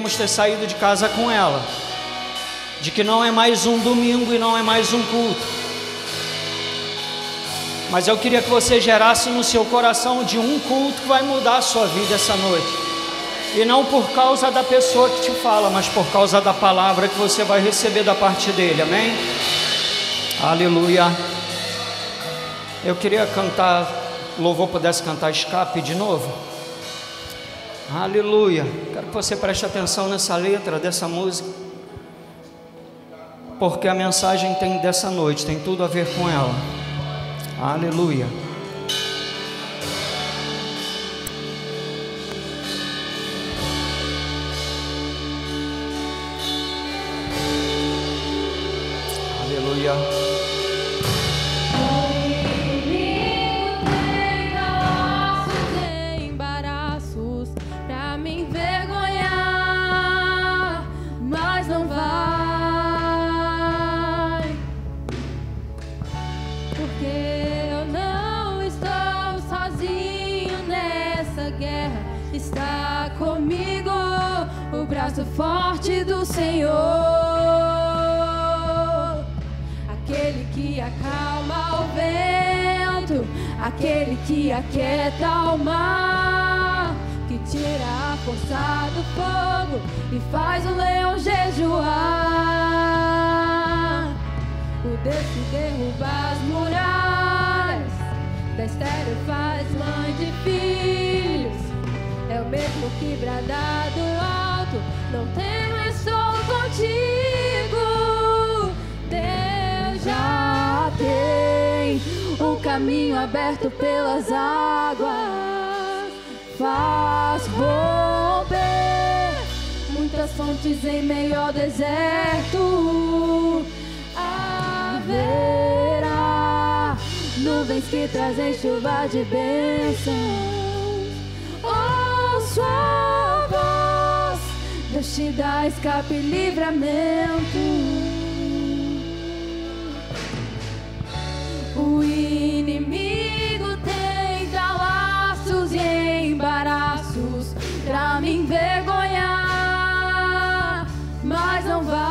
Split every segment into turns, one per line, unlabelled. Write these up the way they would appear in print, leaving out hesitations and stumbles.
deveríamos ter saído de casa com ela, de que não é mais um domingo e não é mais um culto, mas eu queria que você gerasse no seu coração de um culto que vai mudar a sua vida essa noite, e não por causa da pessoa que te fala, mas por causa da palavra que você vai receber da parte dele, amém? Aleluia. Eu queria cantar, louvor pudesse cantar Escape de novo. Aleluia. Quero que você preste atenção nessa letra dessa música, porque a mensagem dessa noite tem tudo a ver com ela. Aleluia. Aleluia.
Está comigo o braço forte do Senhor, aquele que acalma o vento, aquele que aquieta o mar, que tira a força do fogo e faz o leão jejuar. O Deus que derruba as muralhas, da estéril faz mãe de filhos. É o mesmo que brada do alto, não temo, estou contigo. Deus já tem um caminho aberto pelas águas, faz romper muitas fontes em meio ao deserto. Haverá nuvens que trazem chuva de bênção. Sua voz, Deus te dá escape e livramento. O inimigo tenta laços e embaraços pra me envergonhar, mas não vai.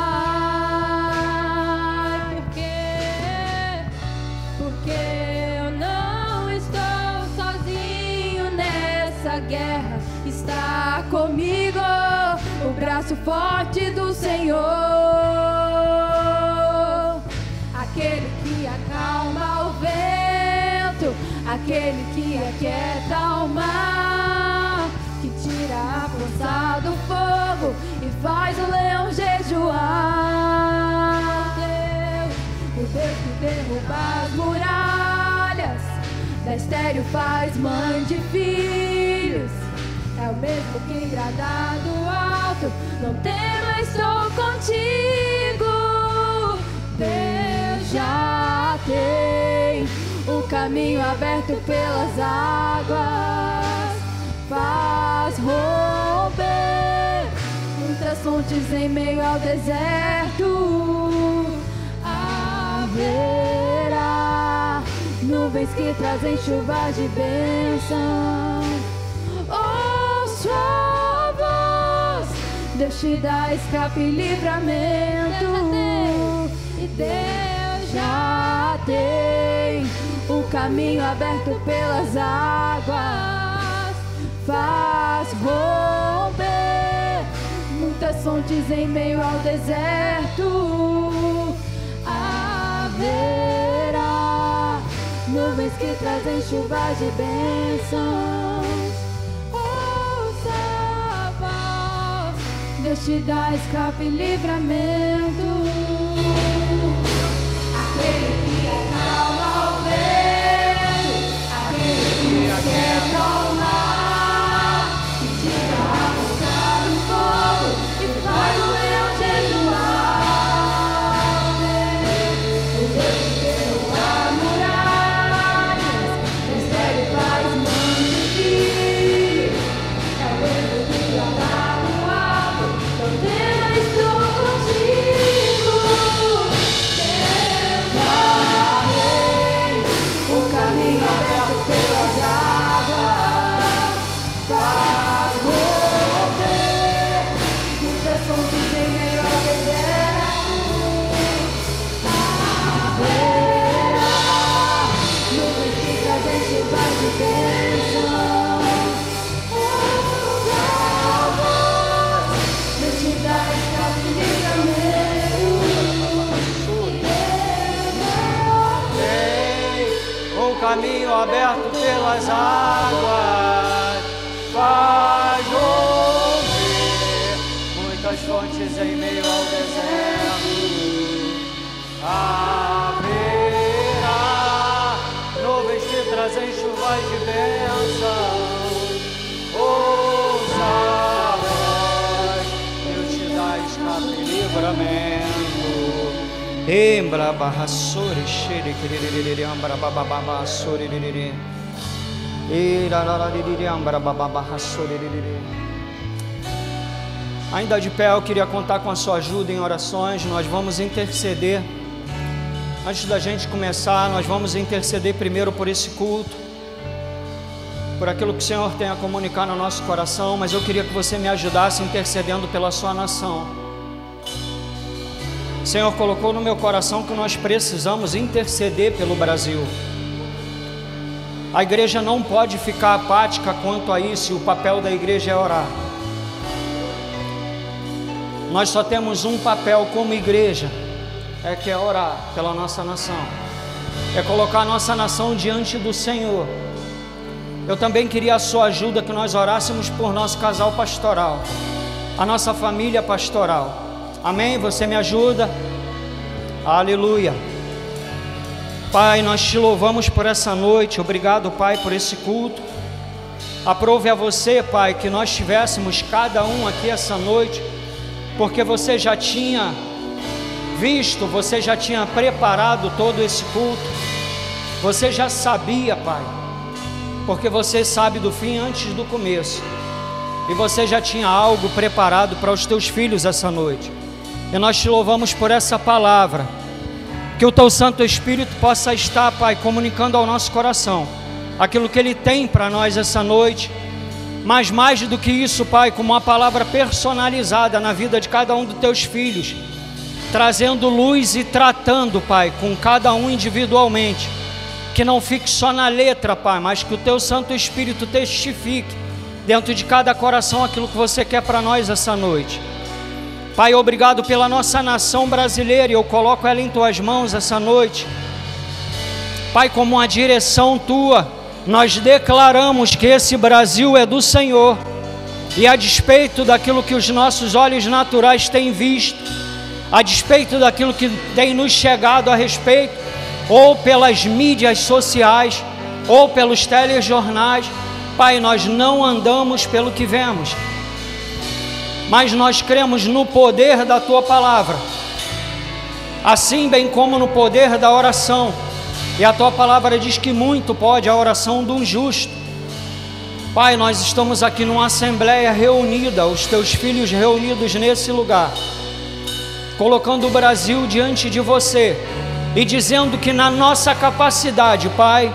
Porque eu não estou sozinho nessa guerra. Está comigo o braço forte do Senhor, aquele que acalma o vento, aquele que aquieta o mar, que tira a força do fogo e faz o leão jejuar. O Deus que derruba as muralhas, da estéril faz mãe de filhos. É o mesmo que brada do alto, não tema, estou contigo. Deus já tem um caminho aberto pelas águas, faz romper muitas fontes em meio ao deserto. Haverá nuvens que trazem chuva de bênção. Sua voz, Deus te dá escape e livramento. E Deus já tem o caminho aberto pelas águas, faz romper muitas fontes em meio ao deserto. Haverá nuvens que trazem chuva de bênção. Deus te dá escape e livramento. Aquele que acalma o vento, aquele que aquieta o mar, que tira a força do fogo e faz o leão jejuar. O Deus que derruba muralhas, estéril faz mãe de filhos. É o mesmo que brada do alto, não tema, estou contigo. Deus já tem o caminho aberto pelas águas.
caminho aberto pelas águas, faz ouvir muitas fontes em meio ao deserto. Abrirá nuvens que trazem chuvas de bênção. Ouça a voz, Deus te dá escape e livramento. Embra barra sore xere quererere ambra bababa sore rere. Irararere ambra bababa sore rere. Ainda de pé, eu queria contar com a sua ajuda em orações. Nós vamos interceder. Antes da gente começar, nós vamos interceder primeiro por esse culto, por aquilo que o Senhor tem a comunicar no nosso coração, mas eu queria que você me ajudasse intercedendo pela sua nação. O Senhor colocou no meu coração que nós precisamos interceder pelo Brasil. A igreja não pode ficar apática quanto a isso, e o papel da igreja é orar. Nós só temos um papel como igreja, que é orar pela nossa nação, é colocar a nossa nação diante do Senhor. Eu também queria a sua ajuda, que nós orássemos por nosso casal pastoral, a nossa família pastoral. Amém? Você me ajuda? Aleluia. Pai, nós te louvamos por essa noite. Obrigado, Pai, por esse culto. Aprove a você, Pai, que nós tivéssemos cada um aqui essa noite, porque você já tinha visto, você já tinha preparado todo esse culto. Você já sabia, Pai, porque você sabe do fim antes do começo, e você já tinha algo preparado para os teus filhos essa noite. E nós te louvamos por essa palavra, que o teu Santo Espírito possa estar, Pai, comunicando ao nosso coração aquilo que Ele tem para nós essa noite, mas mais do que isso, Pai, como uma palavra personalizada na vida de cada um dos teus filhos, trazendo luz e tratando, Pai, com cada um individualmente, que não fique só na letra, Pai, mas que o teu Santo Espírito testifique dentro de cada coração aquilo que você quer para nós essa noite. Pai, obrigado pela nossa nação brasileira, e eu coloco ela em tuas mãos essa noite. Pai, como uma direção tua, nós declaramos que esse Brasil é do Senhor, e a despeito daquilo que os nossos olhos naturais têm visto, a despeito daquilo que tem nos chegado a respeito, ou pelas mídias sociais, ou pelos telejornais, Pai, nós não andamos pelo que vemos, mas nós cremos no poder da Tua palavra, assim bem como no poder da oração. E a Tua palavra diz que muito pode a oração de um justo. Pai, nós estamos aqui numa assembleia reunida, os Teus filhos reunidos nesse lugar, colocando o Brasil diante de você, e dizendo que na nossa capacidade, Pai,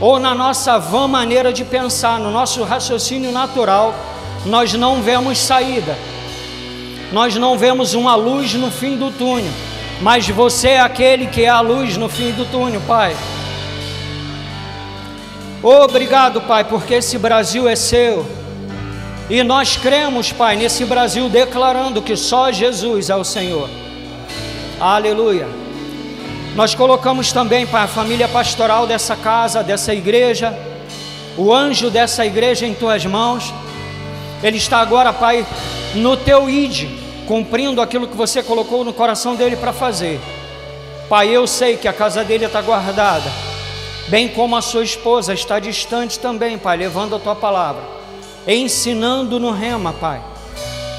ou na nossa vã maneira de pensar, no nosso raciocínio natural, nós não vemos saída, nós não vemos uma luz no fim do túnel, mas você é aquele que é a luz no fim do túnel, Pai. Obrigado, Pai, porque esse Brasil é seu, e nós cremos, Pai, nesse Brasil, declarando que só Jesus é o Senhor. Aleluia. Nós colocamos também, Pai, a família pastoral dessa casa, dessa igreja, o anjo dessa igreja em tuas mãos. Ele está agora, Pai, no teu ID, cumprindo aquilo que você colocou no coração dele para fazer. Pai, eu sei que a casa dele está guardada, bem como a sua esposa está distante também, Pai, levando a tua palavra, ensinando no rema, Pai,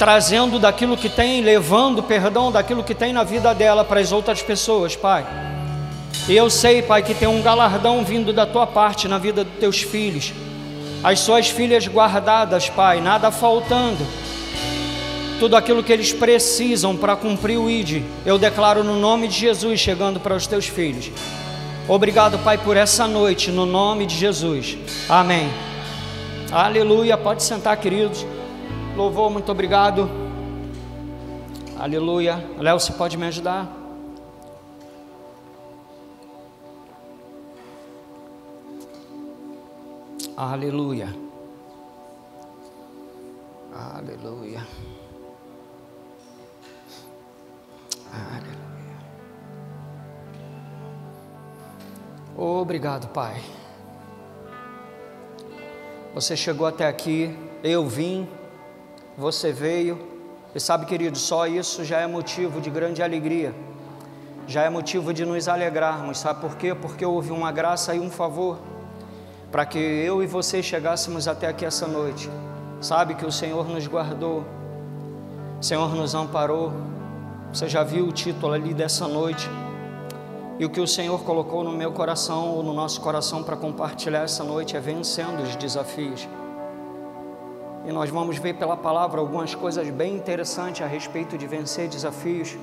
trazendo daquilo que tem, levando perdão daquilo que tem na vida dela para as outras pessoas, Pai. E eu sei, Pai, que tem um galardão vindo da tua parte na vida dos teus filhos, as suas filhas guardadas, Pai, nada faltando, tudo aquilo que eles precisam para cumprir o ID, eu declaro no nome de Jesus chegando para os teus filhos. Obrigado, Pai, por essa noite, no nome de Jesus, amém. Aleluia. Pode sentar, queridos. Louvor, muito obrigado. Aleluia. Léo, você pode me ajudar? Aleluia. Aleluia. Aleluia. Obrigado, Pai. Você chegou até aqui, eu vim, você veio, e sabe, querido, só isso já é motivo de grande alegria, já é motivo de nos alegrarmos, sabe por quê? Porque houve uma graça e um favor, para que eu e você chegássemos até aqui essa noite. Sabe que o Senhor nos guardou, o Senhor nos amparou. Você já viu o título ali dessa noite, e o que o Senhor colocou no meu coração, ou no nosso coração, para compartilhar essa noite é vencendo os desafios. E nós vamos ver pela palavra algumas coisas bem interessantes a respeito de vencer desafios.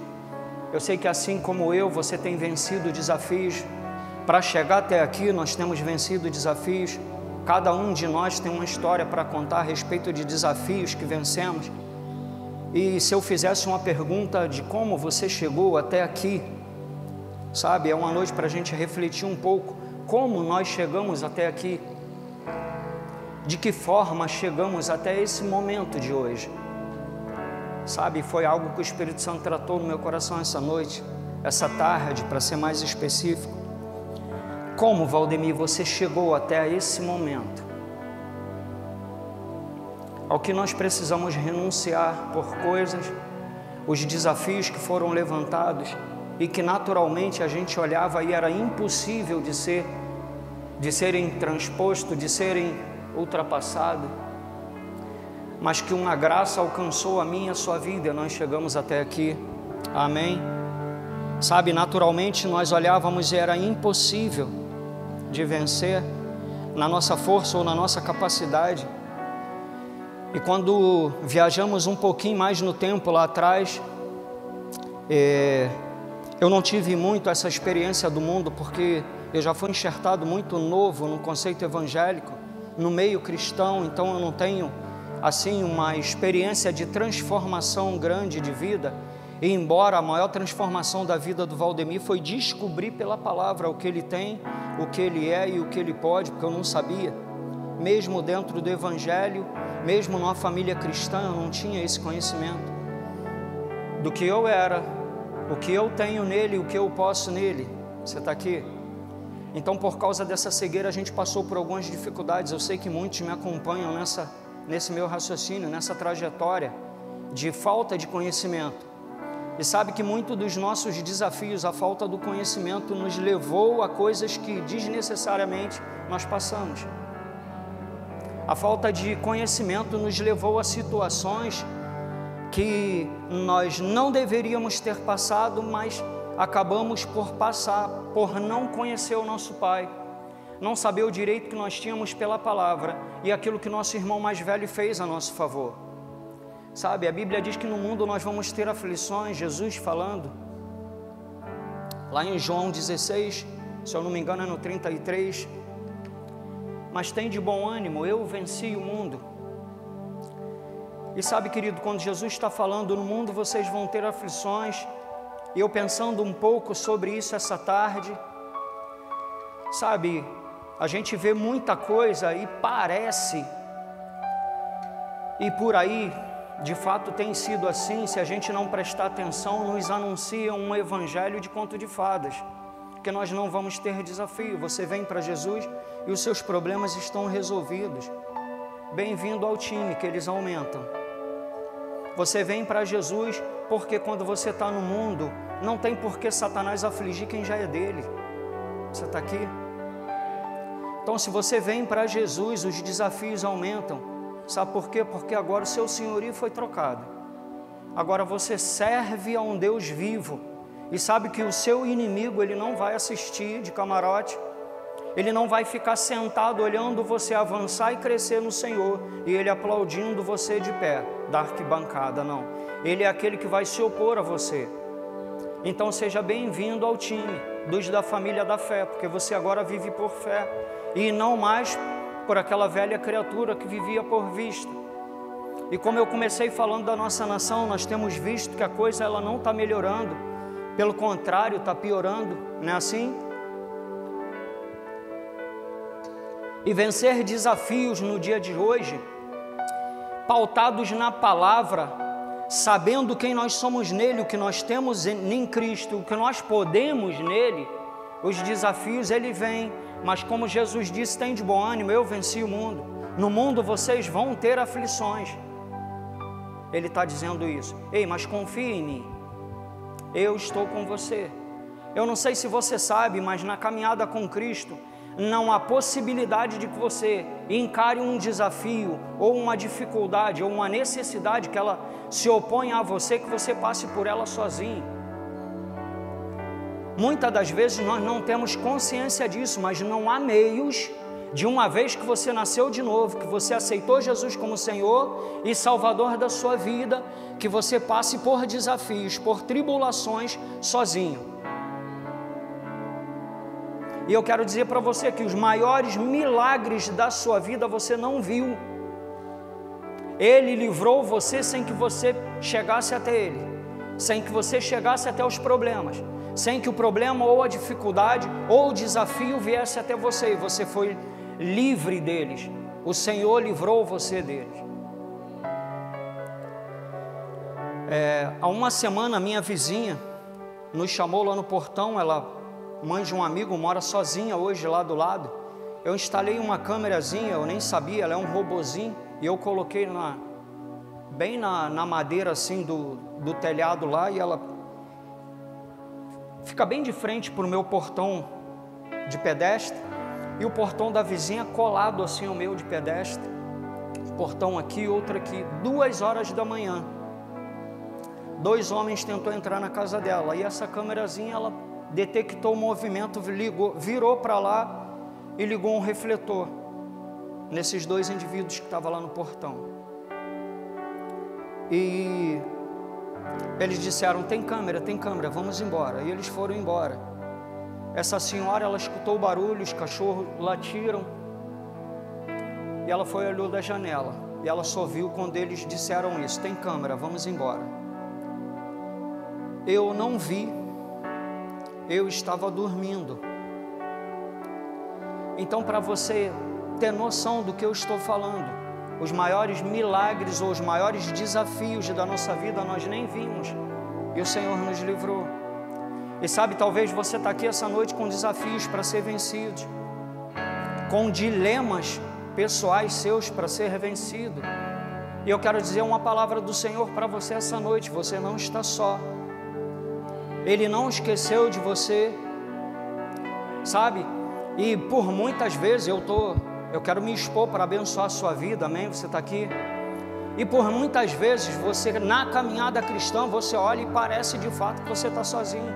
Eu sei que assim como eu, você tem vencido desafios. Para chegar até aqui, nós temos vencido desafios. Cada um de nós tem uma história para contar a respeito de desafios que vencemos. E se eu fizesse uma pergunta de como você chegou até aqui, sabe, é uma noite para a gente refletir um pouco como nós chegamos até aqui, de que forma chegamos até esse momento de hoje. Sabe, foi algo que o Espírito Santo tratou no meu coração essa noite, essa tarde, para ser mais específico. Como, Valdemir, você chegou até esse momento? Ao que nós precisamos renunciar por coisas, os desafios que foram levantados e que naturalmente a gente olhava e era impossível de serem transpostos, de serem ultrapassados, mas que uma graça alcançou a minha e a sua vida e nós chegamos até aqui. Amém? Sabe, naturalmente nós olhávamos e era impossível de vencer na nossa força ou na nossa capacidade. E quando viajamos um pouquinho mais no tempo lá atrás, eu não tive muito essa experiência do mundo, porque eu já fui enxertado muito novo no conceito evangélico, no meio cristão, então eu não tenho assim uma experiência de transformação grande de vida. E embora a maior transformação da vida do Valdemir foi descobrir pela palavra o que ele tem, o que ele é e o que ele pode, porque eu não sabia, mesmo dentro do evangelho, mesmo numa família cristã, eu não tinha esse conhecimento do que eu era, o que eu tenho nele, o que eu posso nele. Você está aqui? Então, por causa dessa cegueira, a gente passou por algumas dificuldades. Eu sei que muitos me acompanham nesse meu raciocínio, nessa trajetória de falta de conhecimento. E sabe que muito dos nossos desafios, a falta do conhecimento, nos levou a coisas que desnecessariamente nós passamos. A falta de conhecimento nos levou a situações que nós não deveríamos ter passado, mas acabamos por passar, por não conhecer o nosso Pai, não saber o direito que nós tínhamos pela palavra e aquilo que nosso irmão mais velho fez a nosso favor. Sabe, a Bíblia diz que no mundo nós vamos ter aflições, Jesus falando, lá em João 16, se eu não me engano é no 33, mas tem de bom ânimo, eu venci o mundo. E sabe, querido, quando Jesus está falando, no mundo vocês vão ter aflições, e eu pensando um pouco sobre isso essa tarde, sabe, a gente vê muita coisa e parece, e por aí, de fato tem sido assim, se a gente não prestar atenção, nos anuncia um evangelho de conto de fadas, que nós não vamos ter desafio. Você vem para Jesus e os seus problemas estão resolvidos. Bem-vindo ao time, que eles aumentam. Você vem para Jesus porque quando você está no mundo, não tem por que Satanás afligir quem já é dele. Você está aqui? Então, se você vem para Jesus, os desafios aumentam. Sabe por quê? Porque agora o seu senhorio foi trocado. Agora você serve a um Deus vivo. E sabe que o seu inimigo, ele não vai assistir de camarote. Ele não vai ficar sentado olhando você avançar e crescer no Senhor, e ele aplaudindo você de pé, da arquibancada, não. Ele é aquele que vai se opor a você. Então seja bem-vindo ao time dos da família da fé, porque você agora vive por fé, e não mais por aquela velha criatura que vivia por vista. E como eu comecei falando da nossa nação, nós temos visto que a coisa ela não está melhorando, pelo contrário, está piorando, não é assim? E vencer desafios no dia de hoje, pautados na palavra, sabendo quem nós somos nele, o que nós temos em Cristo, o que nós podemos nele, os desafios ele vem, mas como Jesus disse, tem de bom ânimo, eu venci o mundo. No mundo vocês vão ter aflições. Ele está dizendo isso. Ei, mas confie em mim. Eu estou com você. Eu não sei se você sabe, mas na caminhada com Cristo, não há possibilidade de que você encare um desafio, ou uma dificuldade, ou uma necessidade que ela se oponha a você, que você passe por ela sozinho. Muitas das vezes nós não temos consciência disso, mas não há meios de, uma vez que você nasceu de novo, que você aceitou Jesus como Senhor e Salvador da sua vida, que você passe por desafios, por tribulações sozinho. E eu quero dizer para você que os maiores milagres da sua vida você não viu. Ele livrou você sem que você chegasse até Ele, sem que você chegasse até os problemas, sem que o problema ou a dificuldade ou o desafio viesse até você, e você foi livre deles. O Senhor livrou você deles. Há uma semana, minha vizinha nos chamou lá no portão. Ela, mãe de um amigo, mora sozinha hoje lá do lado. Eu instalei uma câmerazinha, eu nem sabia, ela é um robozinho, e eu coloquei bem na madeira assim do telhado lá, e ela fica bem de frente para o meu portão de pedestre, e o portão da vizinha colado assim ao meu de pedestre. Portão aqui, outro aqui. 2 horas da manhã, 2 homens tentou entrar na casa dela, e essa câmerazinha, ela detectou o movimento, virou para lá e ligou um refletor nesses 2 indivíduos que estavam lá no portão. E eles disseram: tem câmera, vamos embora. E eles foram embora. Essa senhora, ela escutou o barulho, os cachorros latiram, e ela foi, olhou da janela, e ela só viu quando eles disseram isso: tem câmera, vamos embora. Eu não vi, eu estava dormindo. Então, para você ter noção do que eu estou falando, os maiores milagres ou os maiores desafios da nossa vida nós nem vimos, e o Senhor nos livrou. E sabe, talvez você está aqui essa noite com desafios para ser vencidos, com dilemas pessoais seus para ser vencido, e eu quero dizer uma palavra do Senhor para você essa noite: você não está só. Ele não esqueceu de você, sabe? E por muitas vezes eu quero me expor para abençoar a sua vida, amém? Você está aqui. E por muitas vezes você, na caminhada cristã, você olha e parece de fato que você está sozinho.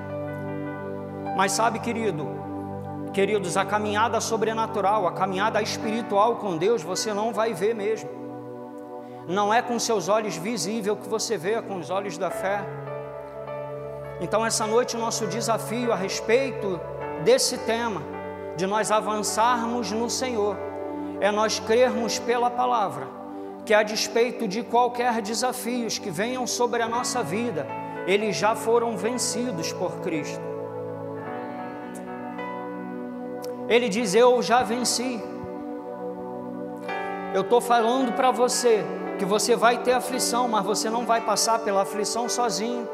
Mas sabe, queridos, a caminhada sobrenatural, a caminhada espiritual com Deus, você não vai ver mesmo. Não é com seus olhos visíveis que você vê, é com os olhos da fé. Então essa noite o nosso desafio a respeito desse tema, de nós avançarmos no Senhor, é nós crermos pela palavra, que a despeito de qualquer desafios que venham sobre a nossa vida, eles já foram vencidos por Cristo. Ele diz: eu já venci. Eu estou falando para você que você vai ter aflição, mas você não vai passar pela aflição sozinho.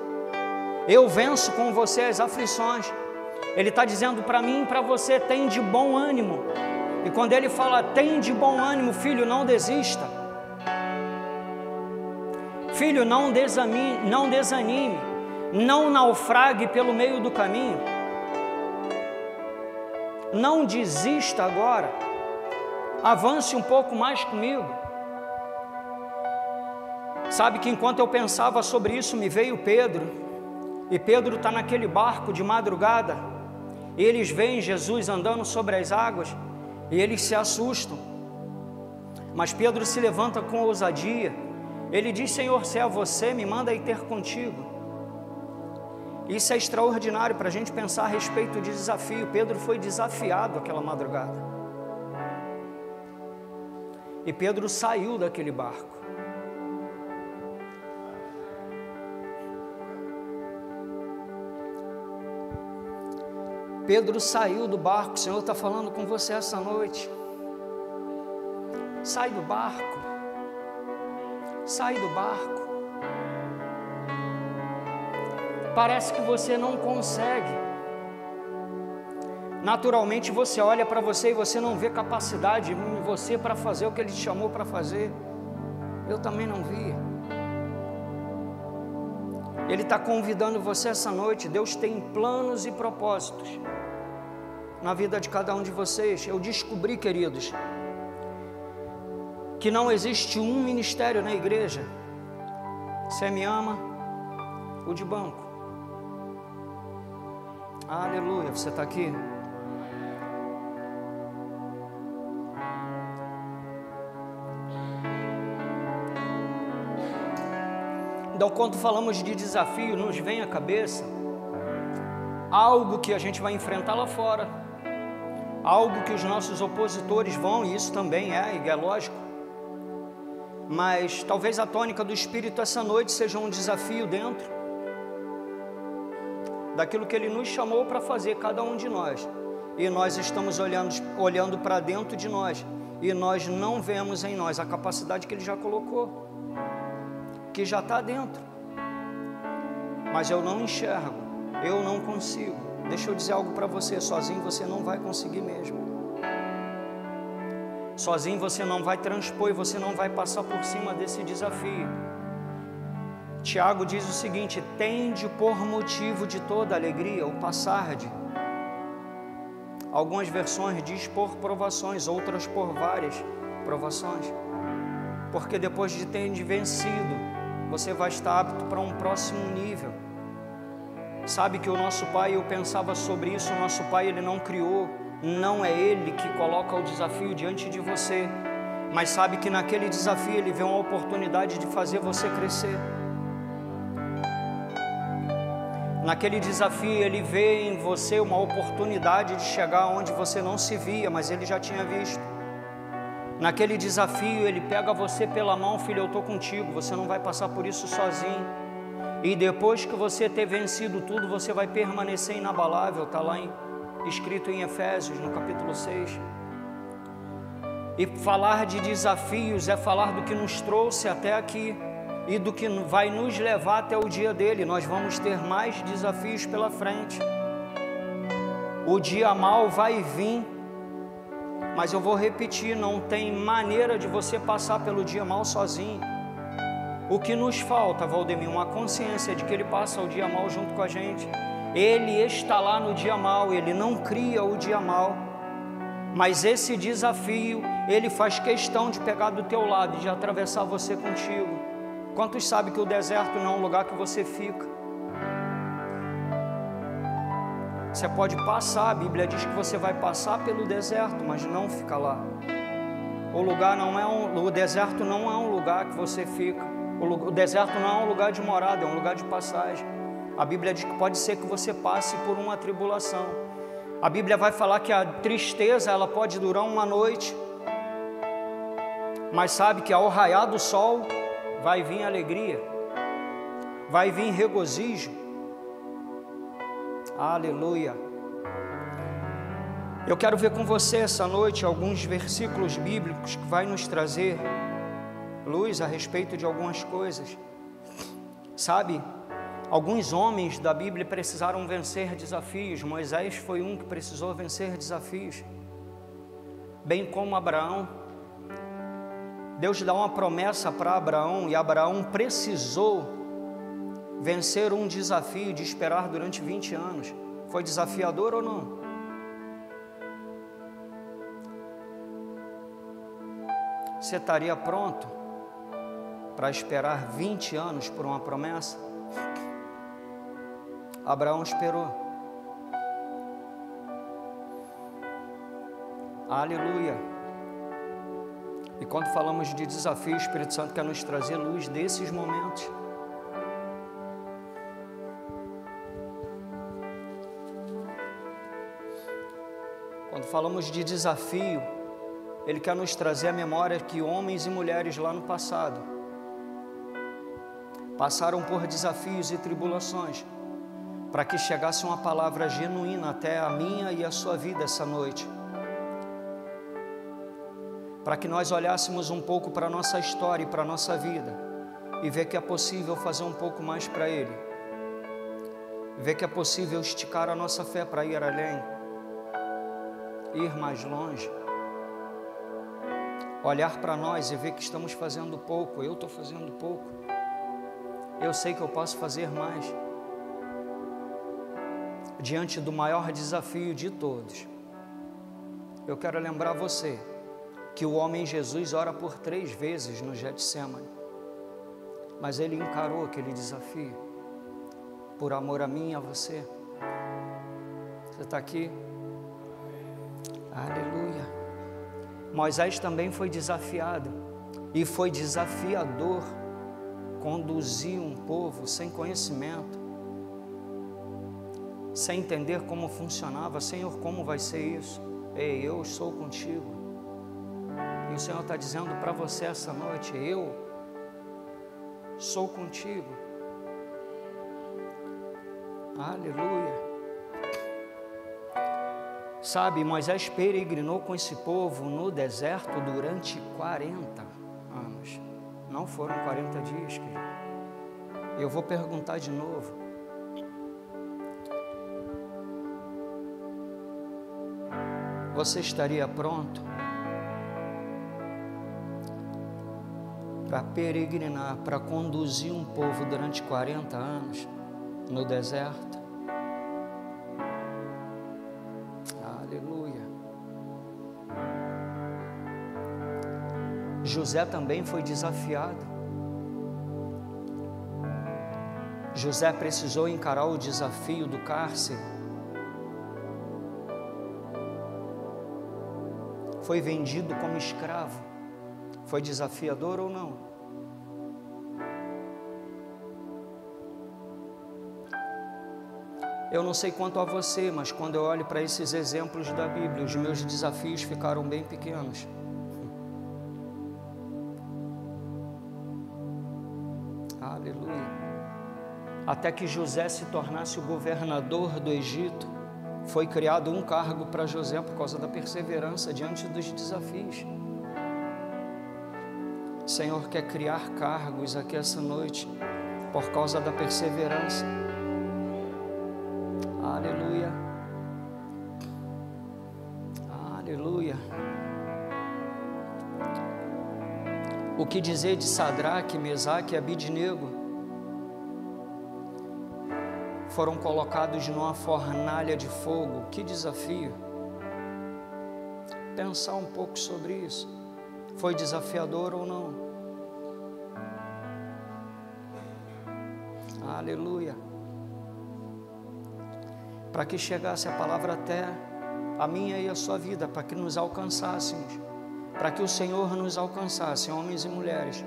Eu venço com você as aflições. Ele está dizendo para mim e para você: tem de bom ânimo. E quando ele fala tem de bom ânimo, filho, não desista. Filho, não desanime, não naufrague pelo meio do caminho. Não desista agora. Avance um pouco mais comigo. Sabe que enquanto eu pensava sobre isso, me veio Pedro. E Pedro está naquele barco de madrugada, e eles veem Jesus andando sobre as águas, e eles se assustam. Mas Pedro se levanta com ousadia. Ele diz: Senhor, se é você, me manda ir ter contigo. Isso é extraordinário para a gente pensar a respeito de desafio. Pedro foi desafiado aquela madrugada, e Pedro saiu daquele barco. Pedro saiu do barco. O Senhor está falando com você essa noite. Sai do barco. Sai do barco. Parece que você não consegue. Naturalmente você olha para você e você não vê capacidade em você para fazer o que Ele te chamou para fazer. Eu também não vi. Ele está convidando você essa noite. Deus tem planos e propósitos na vida de cada um de vocês. Eu descobri, queridos, que não existe um ministério na igreja. Você me ama, o de banco. Aleluia, você está aqui? Então, quando falamos de desafio, nos vem à cabeça algo que a gente vai enfrentar lá fora, algo que os nossos opositores vão, e isso também é lógico, mas talvez a tônica do Espírito essa noite seja um desafio dentro daquilo que Ele nos chamou para fazer, cada um de nós, e nós estamos olhando para dentro de nós, e nós não vemos em nós a capacidade que Ele já colocou, que já está dentro, mas eu não enxergo, eu não consigo. Deixa eu dizer algo para você: sozinho você não vai conseguir mesmo, sozinho você não vai transpor e você não vai passar por cima desse desafio. Tiago diz o seguinte: tende por motivo de toda alegria o passarde. Algumas versões diz por provações, outras por várias provações, porque depois de ter vencido, você vai estar apto para um próximo nível. Sabe que o nosso Pai, eu pensava sobre isso, o nosso Pai, Ele não criou, não é Ele que coloca o desafio diante de você, mas sabe que naquele desafio Ele vê uma oportunidade de fazer você crescer. Naquele desafio Ele vê em você uma oportunidade de chegar onde você não se via, mas Ele já tinha visto. Naquele desafio Ele pega você pela mão: filho, eu estou contigo, você não vai passar por isso sozinho. E depois que você ter vencido tudo, você vai permanecer inabalável. Está lá escrito em Efésios, no capítulo 6. E falar de desafios é falar do que nos trouxe até aqui e do que vai nos levar até o dia dele. Nós vamos ter mais desafios pela frente. O dia mau vai vir, mas eu vou repetir: não tem maneira de você passar pelo dia mau sozinho. O que nos falta, Valdemir, uma consciência de que Ele passa o dia mau junto com a gente. Ele está lá no dia mau, Ele não cria o dia mau, mas esse desafio Ele faz questão de pegar do teu lado e de atravessar você contigo. Quantos sabem que o deserto não é um lugar que você fica? Você pode passar, a Bíblia diz que você vai passar pelo deserto, mas não fica lá. O deserto não é um lugar que você fica. O deserto não é um lugar de morada, é um lugar de passagem. A Bíblia diz que pode ser que você passe por uma tribulação. A Bíblia vai falar que a tristeza ela pode durar uma noite, mas sabe que ao raiar do sol vai vir alegria, vai vir regozijo. Aleluia. Eu quero ver com você essa noite alguns versículos bíblicos que vai nos trazer luz a respeito de algumas coisas. Sabe, alguns homens da Bíblia precisaram vencer desafios. Moisés foi um que precisou vencer desafios, bem como Abraão. Deus dá uma promessa para Abraão, e Abraão precisou vencer um desafio de esperar durante 20 anos. Foi desafiador ou não? Você estaria pronto para esperar 20 anos por uma promessa? Abraão esperou. Aleluia. E quando falamos de desafio, o Espírito Santo quer nos trazer luz desses momentos. Quando falamos de desafio, Ele quer nos trazer a memória que homens e mulheres lá no passado passaram por desafios e tribulações, para que chegasse uma palavra genuína até a minha e a sua vida essa noite, para que nós olhássemos um pouco para a nossa história e para a nossa vida, e ver que é possível fazer um pouco mais para Ele, ver que é possível esticar a nossa fé para ir além. ir mais longe, olhar para nós e ver que estamos fazendo pouco. Eu estou fazendo pouco. Eu sei que eu posso fazer mais. Diante do maior desafio de todos, eu quero lembrar você que o homem Jesus ora por 3 vezes no Getsemane, mas ele encarou aquele desafio por amor a mim e a você. Você está aqui? Aleluia. Moisés também foi desafiado, e foi desafiador conduzir um povo sem conhecimento, sem entender como funcionava. Senhor, como vai ser isso? Ei, eu sou contigo. E o Senhor está dizendo para você essa noite: eu sou contigo. Aleluia. Sabe, Moisés peregrinou com esse povo no deserto durante 40 anos. Não foram 40 dias, querido. Eu vou perguntar de novo. Você estaria pronto para peregrinar, para conduzir um povo durante 40 anos no deserto? Aleluia. José também foi desafiado. José precisou encarar o desafio do cárcere. Foi vendido como escravo. Foi desafiador ou não? Eu não sei quanto a você, mas quando eu olho para esses exemplos da Bíblia, os meus desafios ficaram bem pequenos. Aleluia. Até que José se tornasse o governador do Egito, foi criado um cargo para José por causa da perseverança diante dos desafios. O Senhor quer criar cargos aqui essa noite por causa da perseverança. Aleluia. Aleluia. O que dizer de Sadraque, Mesaque e Abidnego? Foram colocados numa fornalha de fogo. Que desafio. Pensar um pouco sobre isso. Foi desafiador ou não? Aleluia. Para que chegasse a palavra até a minha e a sua vida, para que nos alcançássemos, para que o Senhor nos alcançasse, homens e mulheres.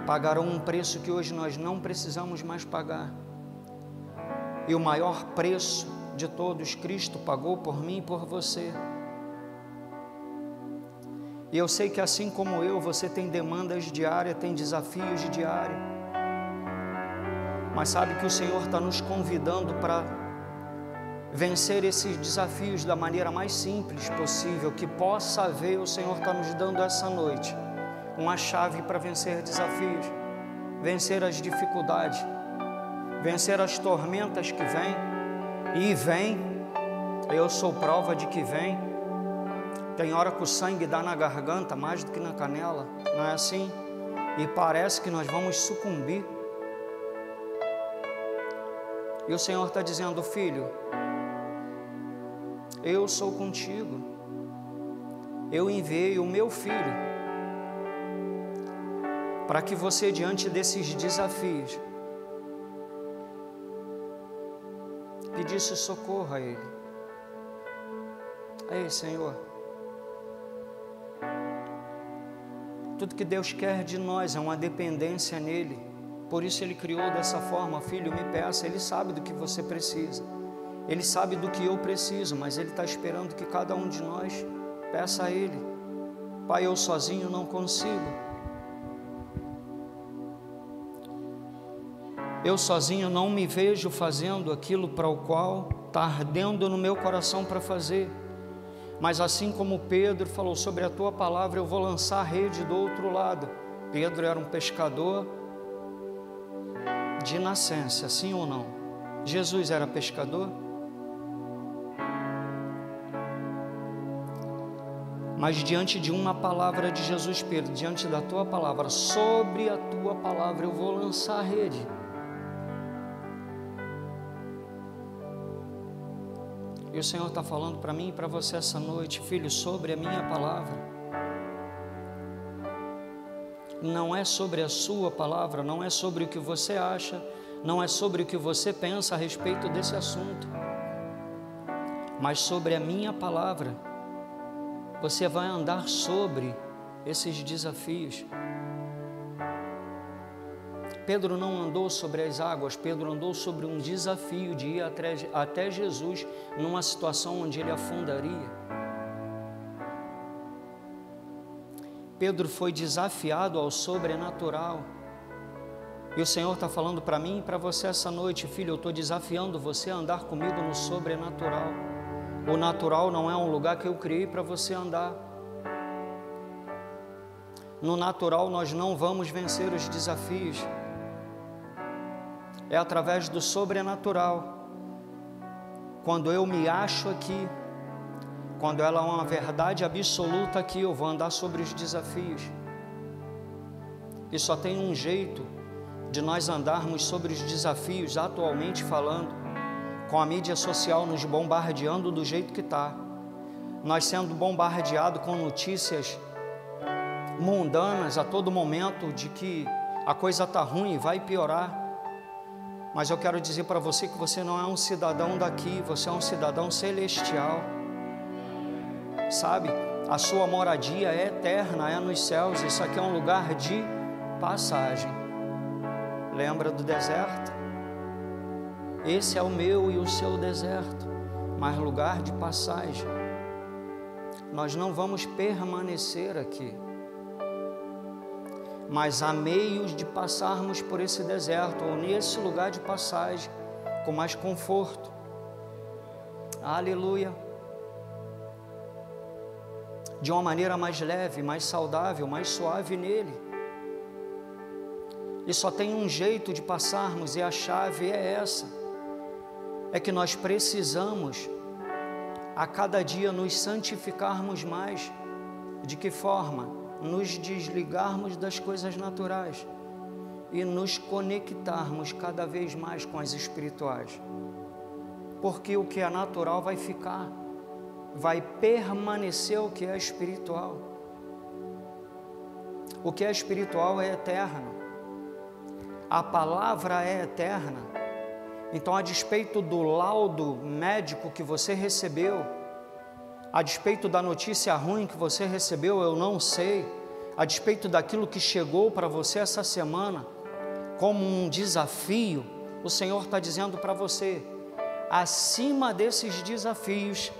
Pagaram um preço que hoje nós não precisamos mais pagar. E o maior preço de todos, Cristo pagou por mim e por você. E eu sei que assim como eu, você tem demandas diárias, tem desafios de diário. Mas sabe que o Senhor está nos convidando para vencer esses desafios da maneira mais simples possível que possa haver. O Senhor está nos dando essa noite uma chave para vencer desafios, vencer as dificuldades, vencer as tormentas que vêm. E vem, eu sou prova de que vem. Tem hora que o sangue dá na garganta mais do que na canela, não é assim? E parece que nós vamos sucumbir. E o Senhor está dizendo: filho, eu sou contigo. Eu enviei o meu filho para que você, diante desses desafios, pedisse socorro a Ele. Ei, Senhor, tudo que Deus quer de nós é uma dependência nele. Por isso Ele criou dessa forma: filho, me peça. Ele sabe do que você precisa, Ele sabe do que eu preciso, mas Ele está esperando que cada um de nós peça a Ele. Pai, eu sozinho não consigo. Eu sozinho não me vejo fazendo aquilo para o qual está ardendo no meu coração para fazer. Mas assim como Pedro falou: sobre a tua palavra eu vou lançar a rede do outro lado. Pedro era um pescador de nascença, sim ou não? Jesus era pescador? mas diante de uma palavra de Jesus, Pedro, diante da tua palavra, sobre a tua palavra eu vou lançar a rede. E o Senhor está falando para mim e para você essa noite, filho, sobre a minha palavra. Não é sobre a sua palavra, não é sobre o que você acha, não é sobre o que você pensa a respeito desse assunto, mas sobre a minha palavra. Você vai andar sobre esses desafios. Pedro não andou sobre as águas, Pedro andou sobre um desafio de ir até Jesus numa situação onde ele afundaria. Pedro foi desafiado ao sobrenatural. E o Senhor está falando para mim e para você essa noite, filho, eu estou desafiando você a andar comigo no sobrenatural. O natural não é um lugar que eu criei para você andar. No natural nós não vamos vencer os desafios. É através do sobrenatural. Quando eu me acho aqui, quando ela é uma verdade absoluta aqui, eu vou andar sobre os desafios. E só tem um jeito de nós andarmos sobre os desafios, atualmente falando, com a mídia social nos bombardeando do jeito que está. Nós sendo bombardeados com notícias mundanas a todo momento de que a coisa está ruim e vai piorar. Mas eu quero dizer para você que você não é um cidadão daqui, você é um cidadão celestial. Sabe, a sua moradia é eterna, é nos céus. Isso aqui é um lugar de passagem. Lembra do deserto? Esse é o meu e o seu deserto, mas lugar de passagem. Nós não vamos permanecer aqui, mas há meios de passarmos por esse deserto, ou nesse lugar de passagem, com mais conforto. Aleluia! De uma maneira mais leve, mais saudável, mais suave nele. E só tem um jeito de passarmos, e a chave é essa. É que nós precisamos, a cada dia, nos santificarmos mais. De que forma? Nos desligarmos das coisas naturais e nos conectarmos cada vez mais com as espirituais. Porque o que é natural vai ficar, vai permanecer o que é espiritual. O que é espiritual é eterno. A palavra é eterna. Então, a despeito do laudo médico que você recebeu, a despeito da notícia ruim que você recebeu, eu não sei, a despeito daquilo que chegou para você essa semana, como um desafio, o Senhor está dizendo para você, acima desses desafios,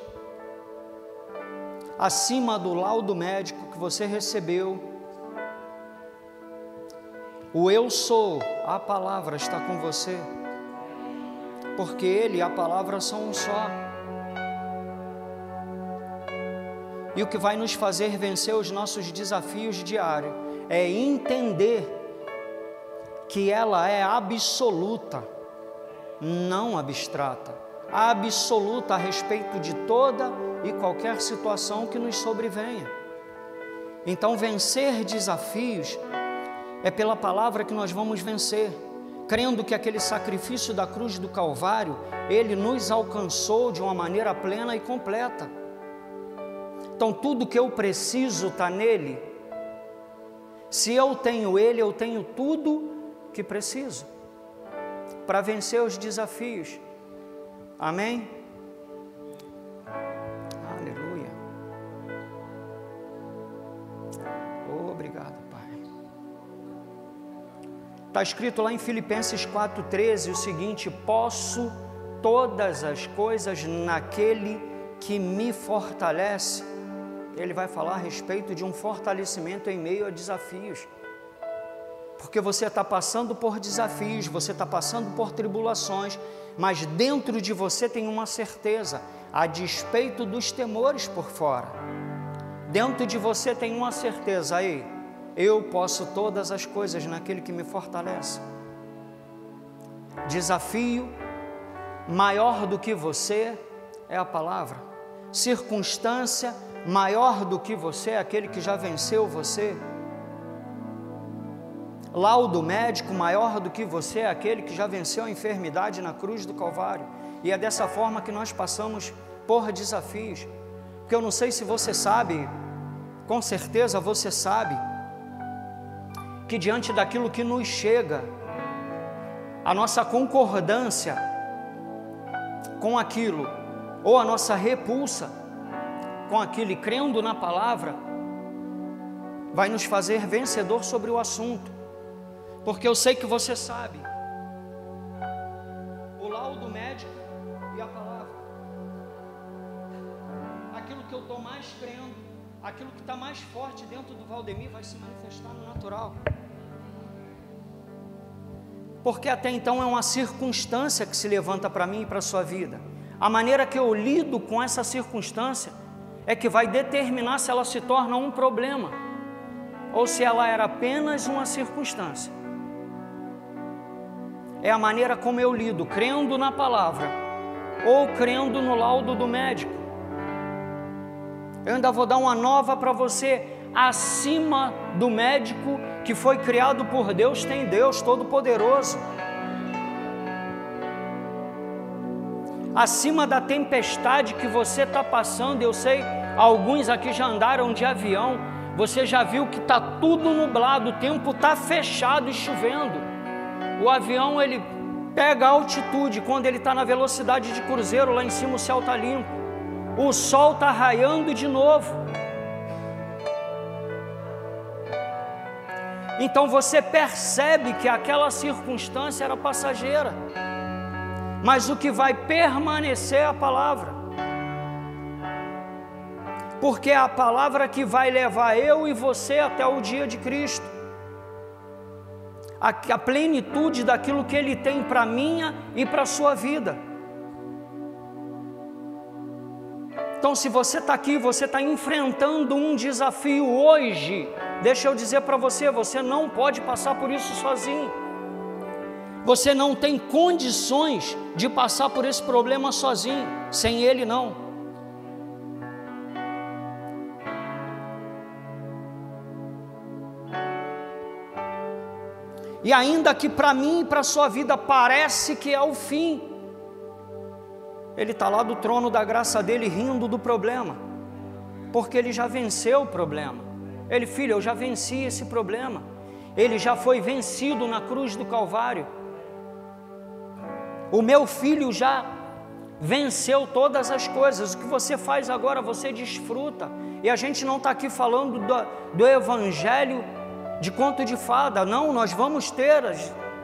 acima do laudo médico que você recebeu, o eu sou, a palavra está com você, porque Ele e a palavra são um só. E o que vai nos fazer vencer os nossos desafios diários é entender que ela é absoluta, não abstrata, absoluta a respeito de toda e qualquer situação que nos sobrevenha. Então, vencer desafios é pela palavra que nós vamos vencer, crendo que aquele sacrifício da cruz do Calvário, ele nos alcançou de uma maneira plena e completa. Então, tudo que eu preciso está nele. Se eu tenho ele, eu tenho tudo que preciso para vencer os desafios. Amém? Aleluia. Obrigado, Pai. Está escrito lá em Filipenses 4,13 o seguinte: posso todas as coisas naquele que me fortalece. Ele vai falar a respeito de um fortalecimento em meio a desafios. Porque você está passando por desafios, você está passando por tribulações, mas dentro de você tem uma certeza, a despeito dos temores por fora. Dentro de você tem uma certeza, aí, eu posso todas as coisas naquele que me fortalece. Desafio maior do que você é a palavra. Circunstância maior do que você é aquele que já venceu você. Laudo médico maior do que você é aquele que já venceu a enfermidade na cruz do Calvário. E é dessa forma que nós passamos por desafios. Porque eu não sei se você sabe, com certeza você sabe, que diante daquilo que nos chega, a nossa concordância com aquilo, ou a nossa repulsa com aquilo, e crendo na palavra, vai nos fazer vencedor sobre o assunto. Porque eu sei que você sabe, o laudo médico e a palavra, aquilo que eu estou mais crendo, aquilo que está mais forte dentro do Valdemir vai se manifestar no natural. Porque até então é uma circunstância que se levanta para mim e para a sua vida. A maneira que eu lido com essa circunstância é que vai determinar se ela se torna um problema ou se ela era apenas uma circunstância. É a maneira como eu lido, crendo na palavra ou crendo no laudo do médico. Eu ainda vou dar uma nova para você. Acima do médico que foi criado por Deus, tem Deus Todo-Poderoso. Acima da tempestade que você está passando, eu sei, alguns aqui já andaram de avião, você já viu que está tudo nublado, o tempo está fechado e chovendo. O avião, ele pega a altitude, quando ele está na velocidade de cruzeiro, lá em cima o céu está limpo, o sol está raiando de novo. Então você percebe que aquela circunstância era passageira, mas o que vai permanecer é a palavra, porque é a palavra que vai levar eu e você até o dia de Cristo, a plenitude daquilo que Ele tem para a minha e para a sua vida. Então, se você está aqui, você está enfrentando um desafio hoje, deixa eu dizer para você, você não pode passar por isso sozinho. Você não tem condições de passar por esse problema sozinho, sem Ele não. E ainda que para mim e para a sua vida parece que é o fim, Ele está lá do trono da graça dEle rindo do problema, porque Ele já venceu o problema. Ele, filho, eu já venci esse problema. Ele já foi vencido na cruz do Calvário. O meu filho já venceu todas as coisas. O que você faz agora, você desfruta. E a gente não está aqui falando do evangelho de conto de fada. Não, nós vamos ter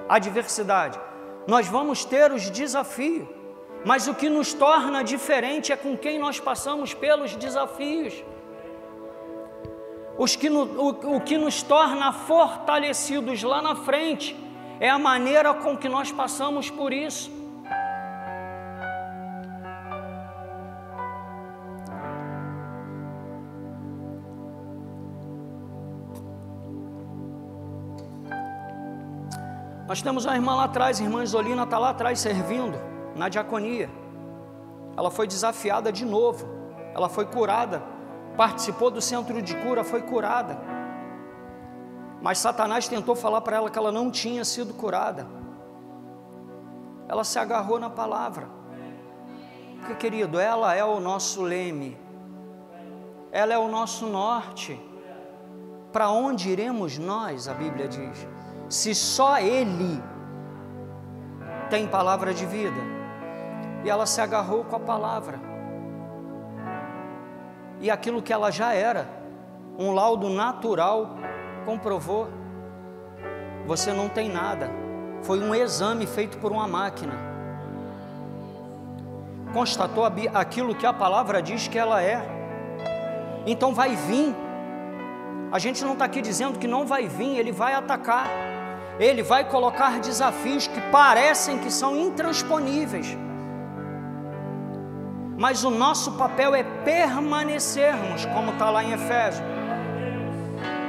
a adversidade. Nós vamos ter os desafios. Mas o que nos torna diferente é com quem nós passamos pelos desafios. O que nos torna fortalecidos lá na frente é a maneira com que nós passamos por isso. Nós temos uma irmã lá atrás, a irmã Isolina está lá atrás servindo na diaconia. Ela foi desafiada de novo, ela foi curada, participou do centro de cura, foi curada, mas Satanás tentou falar para ela que ela não tinha sido curada. Ela se agarrou na palavra, porque, querido, ela é o nosso leme, ela é o nosso norte. Para onde iremos nós, a Bíblia diz, se só Ele tem palavra de vida? E ela se agarrou com a palavra, e aquilo que ela já era, um laudo natural, comprovou: você não tem nada. Foi um exame feito por uma máquina, constatou aquilo que a palavra diz que ela é. Então vai vir. A gente não está aqui dizendo que não vai vir, Ele vai atacar, Ele vai colocar desafios que parecem que são intransponíveis, mas o nosso papel é permanecermos, como está lá em Efésios.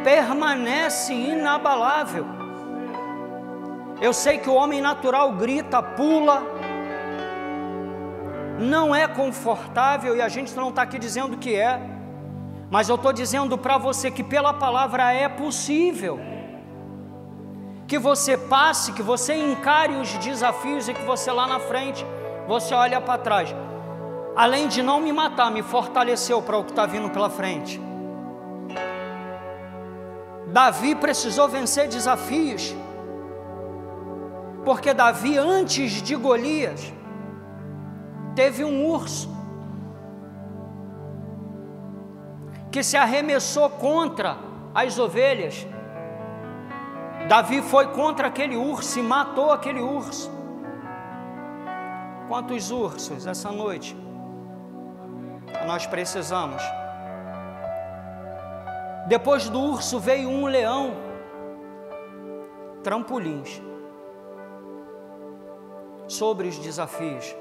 Permanece inabalável. Eu sei que o homem natural grita, pula, não é confortável, e a gente não está aqui dizendo que é, Mas eu estou dizendo para você que pela palavra é possível que você passe, que você encare os desafios e que você lá na frente, você olha para trás. Além de não me matar, me fortaleceu para o que está vindo pela frente. Davi precisou vencer desafios, porque Davi, antes de Golias, teve um urso que se arremessou contra as ovelhas. Davi foi contra aquele urso e matou aquele urso. Quantos ursos essa noite nós precisamos? Depois do urso veio um leão, trampolins sobre os desafios.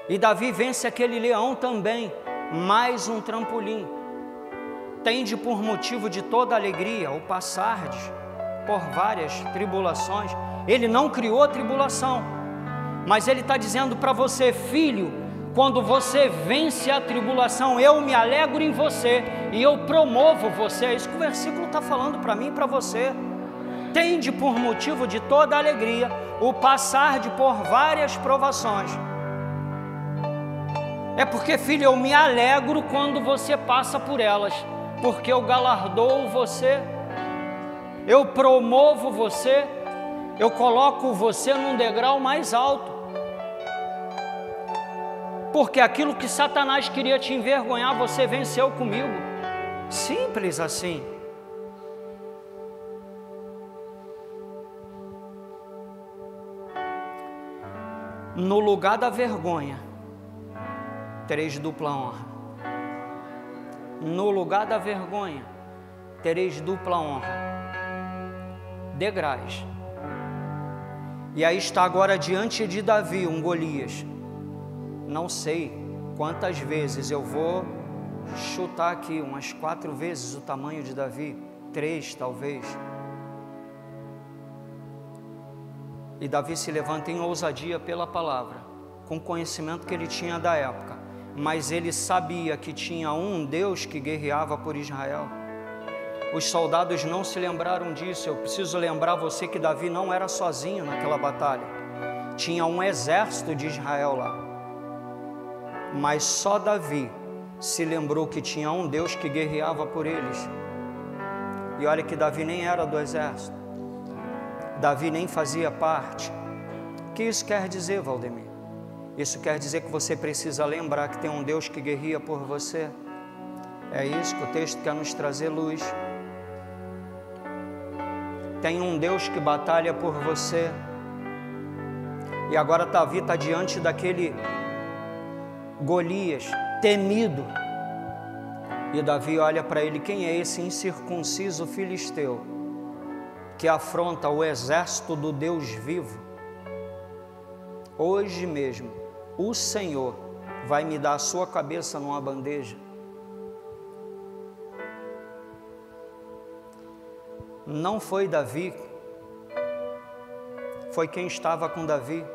E Davi vence aquele leão também, mais um trampolim. Tende por motivo de toda alegria, ou passardes por várias tribulações. Ele não criou a tribulação, mas ele está dizendo para você, filho, quando você vence a tribulação, eu me alegro em você e eu promovo você. É isso que o versículo está falando para mim e para você. Tende por motivo de toda alegria o passar de por várias provações. É porque, filho, eu me alegro quando você passa por elas, porque eu galardoo você, eu promovo você, eu coloco você num degrau mais alto. Porque aquilo que Satanás queria te envergonhar, você venceu comigo. Simples assim. No lugar da vergonha, tereis dupla honra. No lugar da vergonha, tereis dupla honra. Degraus. E aí está agora diante de Davi um Golias. Não sei quantas vezes, eu vou chutar aqui, umas 4 vezes o tamanho de Davi, 3 talvez. E Davi se levanta em ousadia pela palavra, com o conhecimento que ele tinha da época, mas ele sabia que tinha um Deus que guerreava por Israel. Os soldados não se lembraram disso. Eu preciso lembrar você que Davi não era sozinho naquela batalha, tinha um exército de Israel lá. Mas só Davi se lembrou que tinha um Deus que guerreava por eles. E olha que Davi nem era do exército, Davi nem fazia parte. O que isso quer dizer, Valdemir? Isso quer dizer que você precisa lembrar que tem um Deus que guerreia por você. É isso que o texto quer nos trazer luz. Tem um Deus que batalha por você. E agora Davi está diante daquele Golias, temido. E Davi olha para ele: quem é esse incircunciso filisteu que afronta o exército do Deus vivo? Hoje mesmo o Senhor vai me dar a sua cabeça numa bandeja. Não foi Davi, foi quem estava com Davi,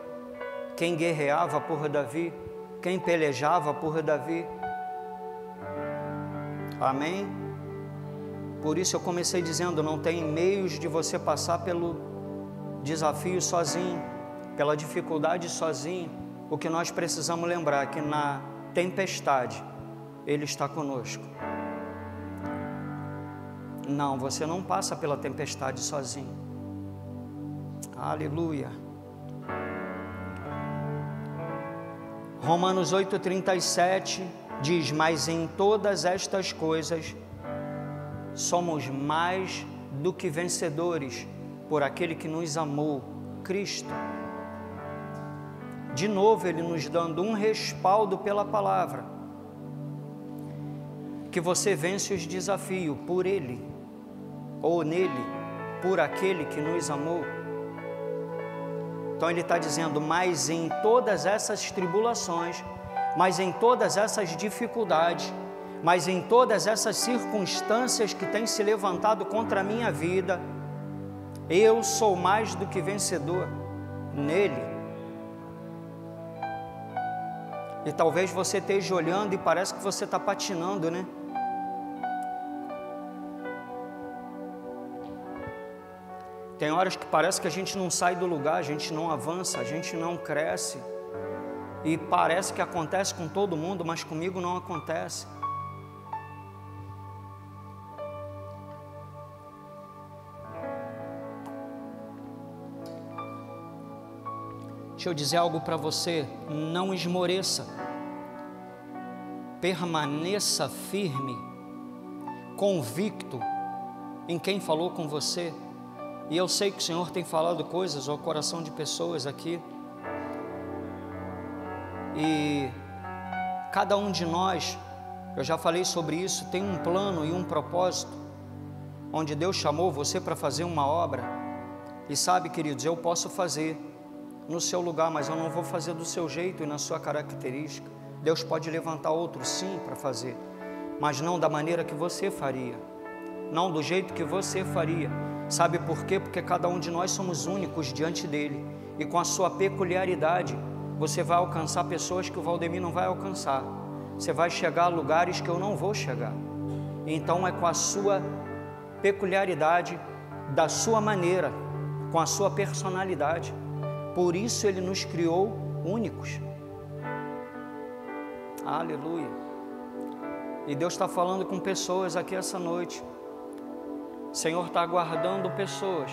quem guerreava por Davi, quem pelejava por Davi. Amém? Por isso eu comecei dizendo, não tem meios de você passar pelo desafio sozinho, pela dificuldade sozinho. O que nós precisamos lembrar é que na tempestade Ele está conosco. Não, você não passa pela tempestade sozinho. Aleluia. Romanos 8,37 diz: mas em todas estas coisas somos mais do que vencedores por aquele que nos amou, Cristo. De novo Ele nos dando um respaldo pela palavra, que você vence os desafios por Ele, ou nele, por aquele que nos amou. Então Ele está dizendo, mas em todas essas tribulações, mas em todas essas dificuldades, mas em todas essas circunstâncias que têm se levantado contra a minha vida, eu sou mais do que vencedor nele. E talvez você esteja olhando e parece que você está patinando, né? Tem horas que parece que a gente não sai do lugar, a gente não avança, a gente não cresce. E parece que acontece com todo mundo, mas comigo não acontece. Deixa eu dizer algo para você, não esmoreça, permaneça firme, convicto em quem falou com você. E eu sei que o Senhor tem falado coisas ao coração de pessoas aqui, e cada um de nós, eu já falei sobre isso, tem um plano e um propósito, onde Deus chamou você para fazer uma obra. E sabe, queridos, eu posso fazer no seu lugar, mas eu não vou fazer do seu jeito e na sua característica. Deus pode levantar outro sim para fazer, mas não da maneira que você faria, não do jeito que você faria. Sabe por quê? Porque cada um de nós somos únicos diante dele, e com a sua peculiaridade você vai alcançar pessoas que o Valdemir não vai alcançar, você vai chegar a lugares que eu não vou chegar. Então é com a sua peculiaridade, da sua maneira, com a sua personalidade. Por isso Ele nos criou únicos. Aleluia. E Deus está falando com pessoas aqui essa noite. O Senhor está aguardando pessoas.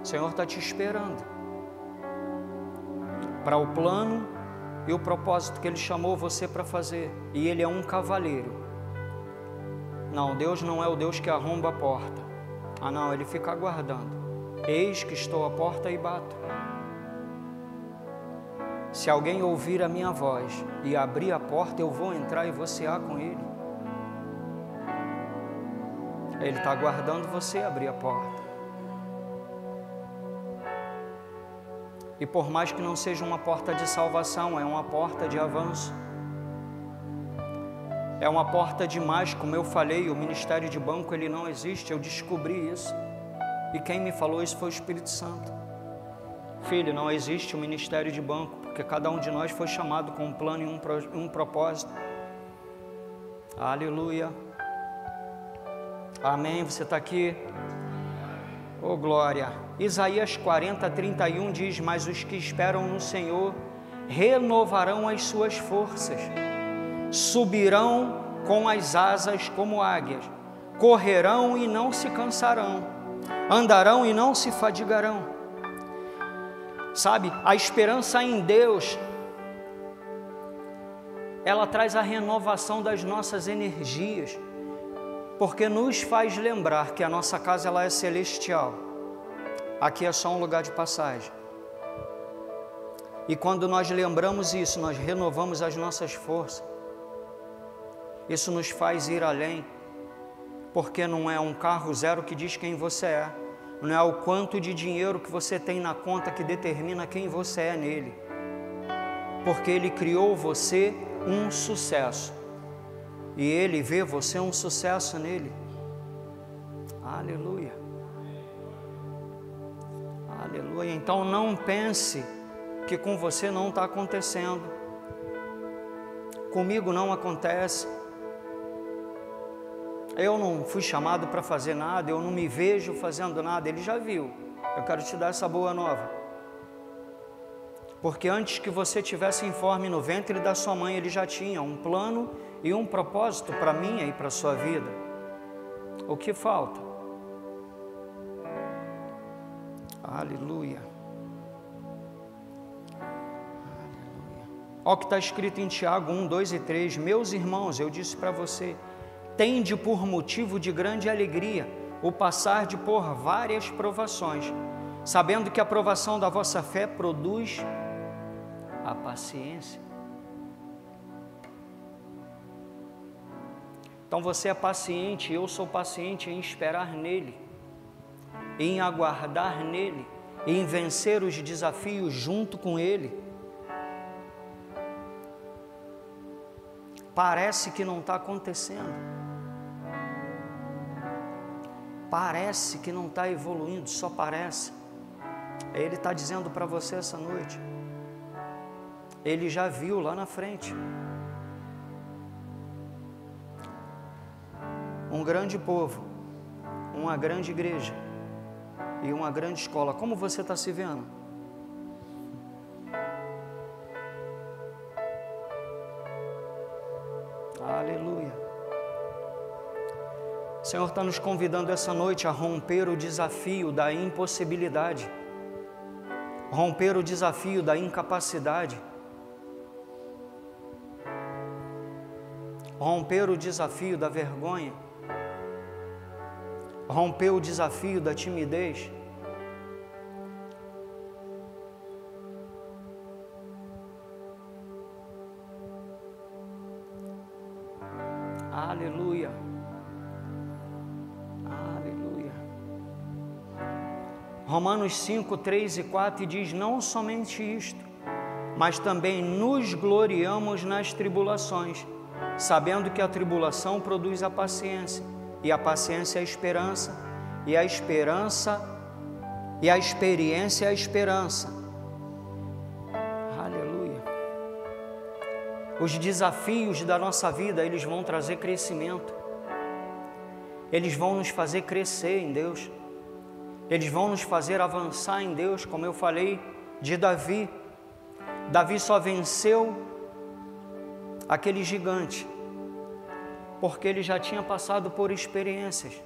O Senhor está te esperando para o plano e o propósito que Ele chamou você para fazer. E Ele é um cavaleiro. Não, Deus não é o Deus que arromba a porta. Ah não, Ele fica aguardando. Eis que estou à porta e bato. Se alguém ouvir a minha voz e abrir a porta, eu vou entrar e vou cear com ele. Ele está aguardando você abrir a porta. E por mais que não seja uma porta de salvação, é uma porta de avanço. É uma porta de mais, como eu falei, o ministério de banco ele não existe, eu descobri isso. E quem me falou isso foi o Espírito Santo. Filho, não existe o ministério de banco, porque cada um de nós foi chamado com um plano e um propósito. Aleluia. Amém, você está aqui? Oh glória. Isaías 40:31 diz: mas os que esperam no Senhor renovarão as suas forças, subirão com as asas como águias, correrão e não se cansarão, andarão e não se fadigarão. Sabe, a esperança em Deus, ela traz a renovação das nossas energias, porque nos faz lembrar que a nossa casa ela é celestial, aqui é só um lugar de passagem. E quando nós lembramos isso, nós renovamos as nossas forças. Isso nos faz ir além, porque não é um carro zero que diz quem você é, não é o quanto de dinheiro que você tem na conta que determina quem você é nele, porque Ele criou você um sucesso, e Ele vê você um sucesso nele. Aleluia, aleluia. Então não pense que com você não está acontecendo, comigo não acontece. Eu não fui chamado para fazer nada, eu não me vejo fazendo nada. Ele já viu. Eu quero te dar essa boa nova. Porque antes que você tivesse informe no ventre da sua mãe, Ele já tinha um plano e um propósito para minha e para a sua vida. O que falta? Aleluia. Aleluia. Olha o que está escrito em Tiago 1, 2 e 3. Meus irmãos, eu disse para você, tende por motivo de grande alegria o passar de por várias provações, sabendo que a provação da vossa fé produz a paciência. Então você é paciente, eu sou paciente em esperar nele, em aguardar nele, em vencer os desafios junto com ele. Parece que não está acontecendo. Parece que não está evoluindo, só parece. Ele está dizendo para você essa noite. Ele já viu lá na frente um grande povo, uma grande igreja e uma grande escola. Como você está se vendo? Aleluia. O Senhor está nos convidando essa noite a romper o desafio da impossibilidade, romper o desafio da incapacidade, romper o desafio da vergonha, romper o desafio da timidez. Aleluia. Aleluia. Romanos 5, 3 e 4 diz: não somente isto, mas também nos gloriamos nas tribulações, sabendo que a tribulação produz a paciência, e a paciência é a esperança, e a esperança, e a experiência é a esperança. Aleluia. Os desafios da nossa vida, eles vão trazer crescimento, eles vão nos fazer crescer em Deus, eles vão nos fazer avançar em Deus. Como eu falei de Davi, Davi só venceu aquele gigante porque ele já tinha passado por experiências,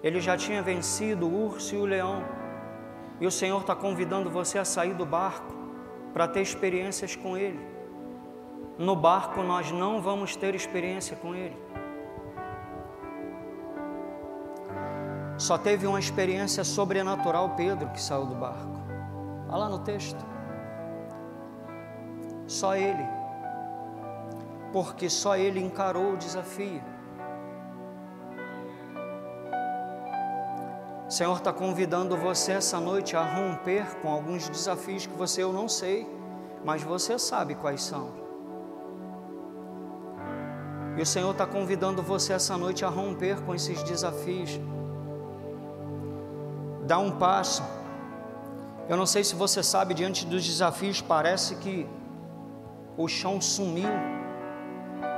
ele já tinha vencido o urso e o leão, e o Senhor está convidando você a sair do barco para ter experiências com Ele. No barco nós não vamos ter experiência com Ele. Só teve uma experiência sobrenatural Pedro, que saiu do barco. Olha lá no texto. Só ele. Porque só ele encarou o desafio. O Senhor está convidando você essa noite a romper com alguns desafios que eu não sei, mas você sabe quais são. E o Senhor está convidando você essa noite a romper com esses desafios. Dá um passo. Eu não sei se você sabe, diante dos desafios parece que o chão sumiu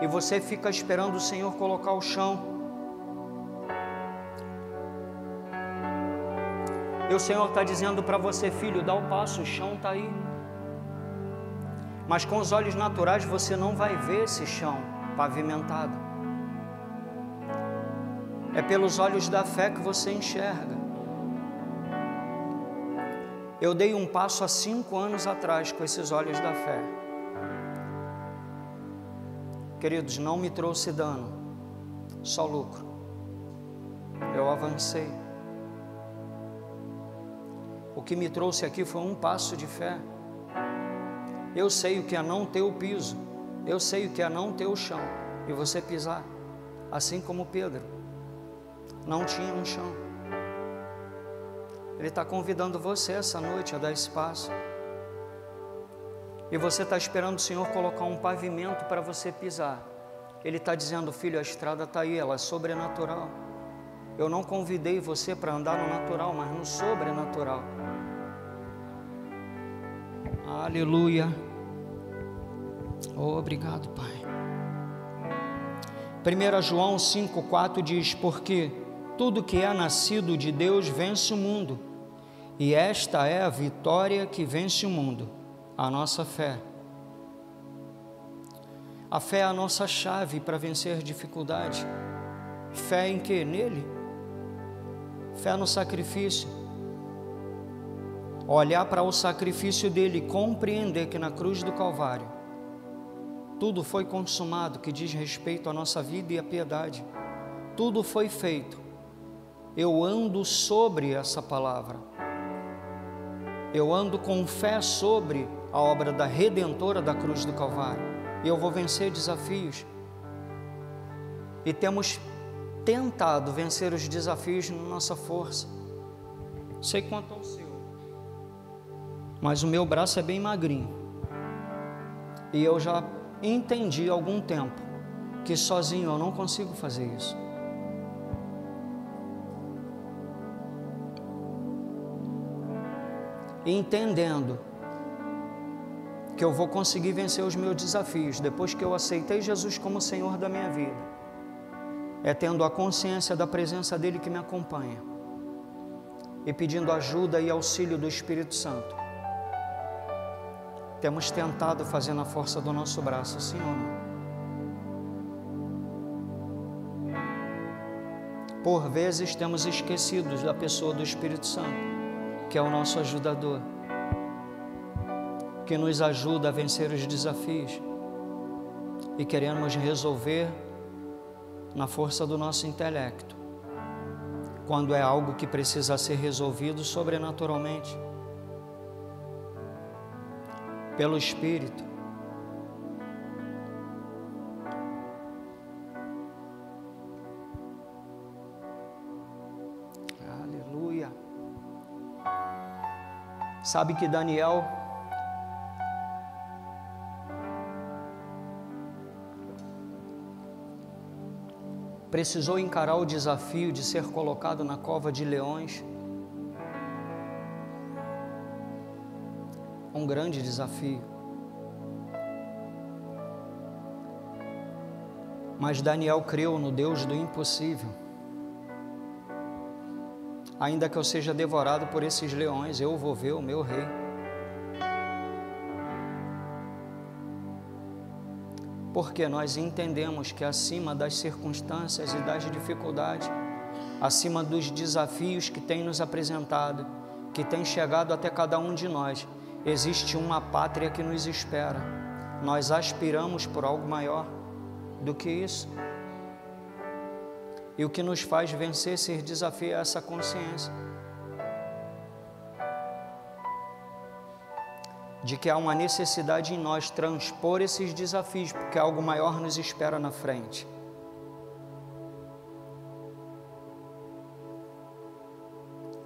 e você fica esperando o Senhor colocar o chão. E o Senhor está dizendo para você: filho, dá o passo, o chão está aí. Mas com os olhos naturais você não vai ver esse chão pavimentado. É pelos olhos da fé que você enxerga. Eu dei um passo há 5 anos atrás com esses olhos da fé. Queridos, não me trouxe dano, só lucro. Eu avancei. O que me trouxe aqui foi um passo de fé. Eu sei o que é não ter o piso, eu sei o que é não ter o chão e você pisar, assim como Pedro não tinha um chão. Ele está convidando você essa noite a dar esse passo. E você está esperando o Senhor colocar um pavimento para você pisar. Ele está dizendo: filho, a estrada está aí, ela é sobrenatural. Eu não convidei você para andar no natural, mas no sobrenatural. Aleluia. Oh, obrigado, Pai. 1 João 5,4 diz: porque tudo que é nascido de Deus vence o mundo, e esta é a vitória que vence o mundo, a nossa fé. A fé é a nossa chave para vencer dificuldade. Fé em quê? Nele. Fé no sacrifício. Olhar para o sacrifício dele e compreender que na cruz do Calvário tudo foi consumado que diz respeito à nossa vida e à piedade. Tudo foi feito. Eu ando sobre essa palavra. Eu ando com fé sobre a obra da Redentora da cruz do Calvário. E eu vou vencer desafios. E temos tentado vencer os desafios na nossa força. Sei quanto ao seu, mas o meu braço é bem magrinho. E eu já entendi há algum tempo que sozinho eu não consigo fazer isso. entendendo que eu vou conseguir vencer os meus desafios depois que eu aceitei Jesus como Senhor da minha vida, é tendo a consciência da presença dEle que me acompanha e pedindo ajuda e auxílio do Espírito Santo. Temos tentado fazer na força do nosso braço, sim ou não? Por vezes temos esquecido da pessoa do Espírito Santo, que é o nosso ajudador, que nos ajuda a vencer os desafios, e queremos resolver na força do nosso intelecto, quando é algo que precisa ser resolvido sobrenaturalmente, pelo Espírito. Aleluia. Sabe que Daniel precisou encarar o desafio de ser colocado na cova de leões. Um grande desafio. Mas Daniel creu no Deus do impossível. Ainda que eu seja devorado por esses leões, eu vou ver o meu rei. Porque nós entendemos que acima das circunstâncias e das dificuldades, acima dos desafios que tem nos apresentado, que tem chegado até cada um de nós, existe uma pátria que nos espera. Nós aspiramos por algo maior do que isso. E o que nos faz vencer esse desafio é essa consciência de que há uma necessidade em nós transpor esses desafios, porque algo maior nos espera na frente.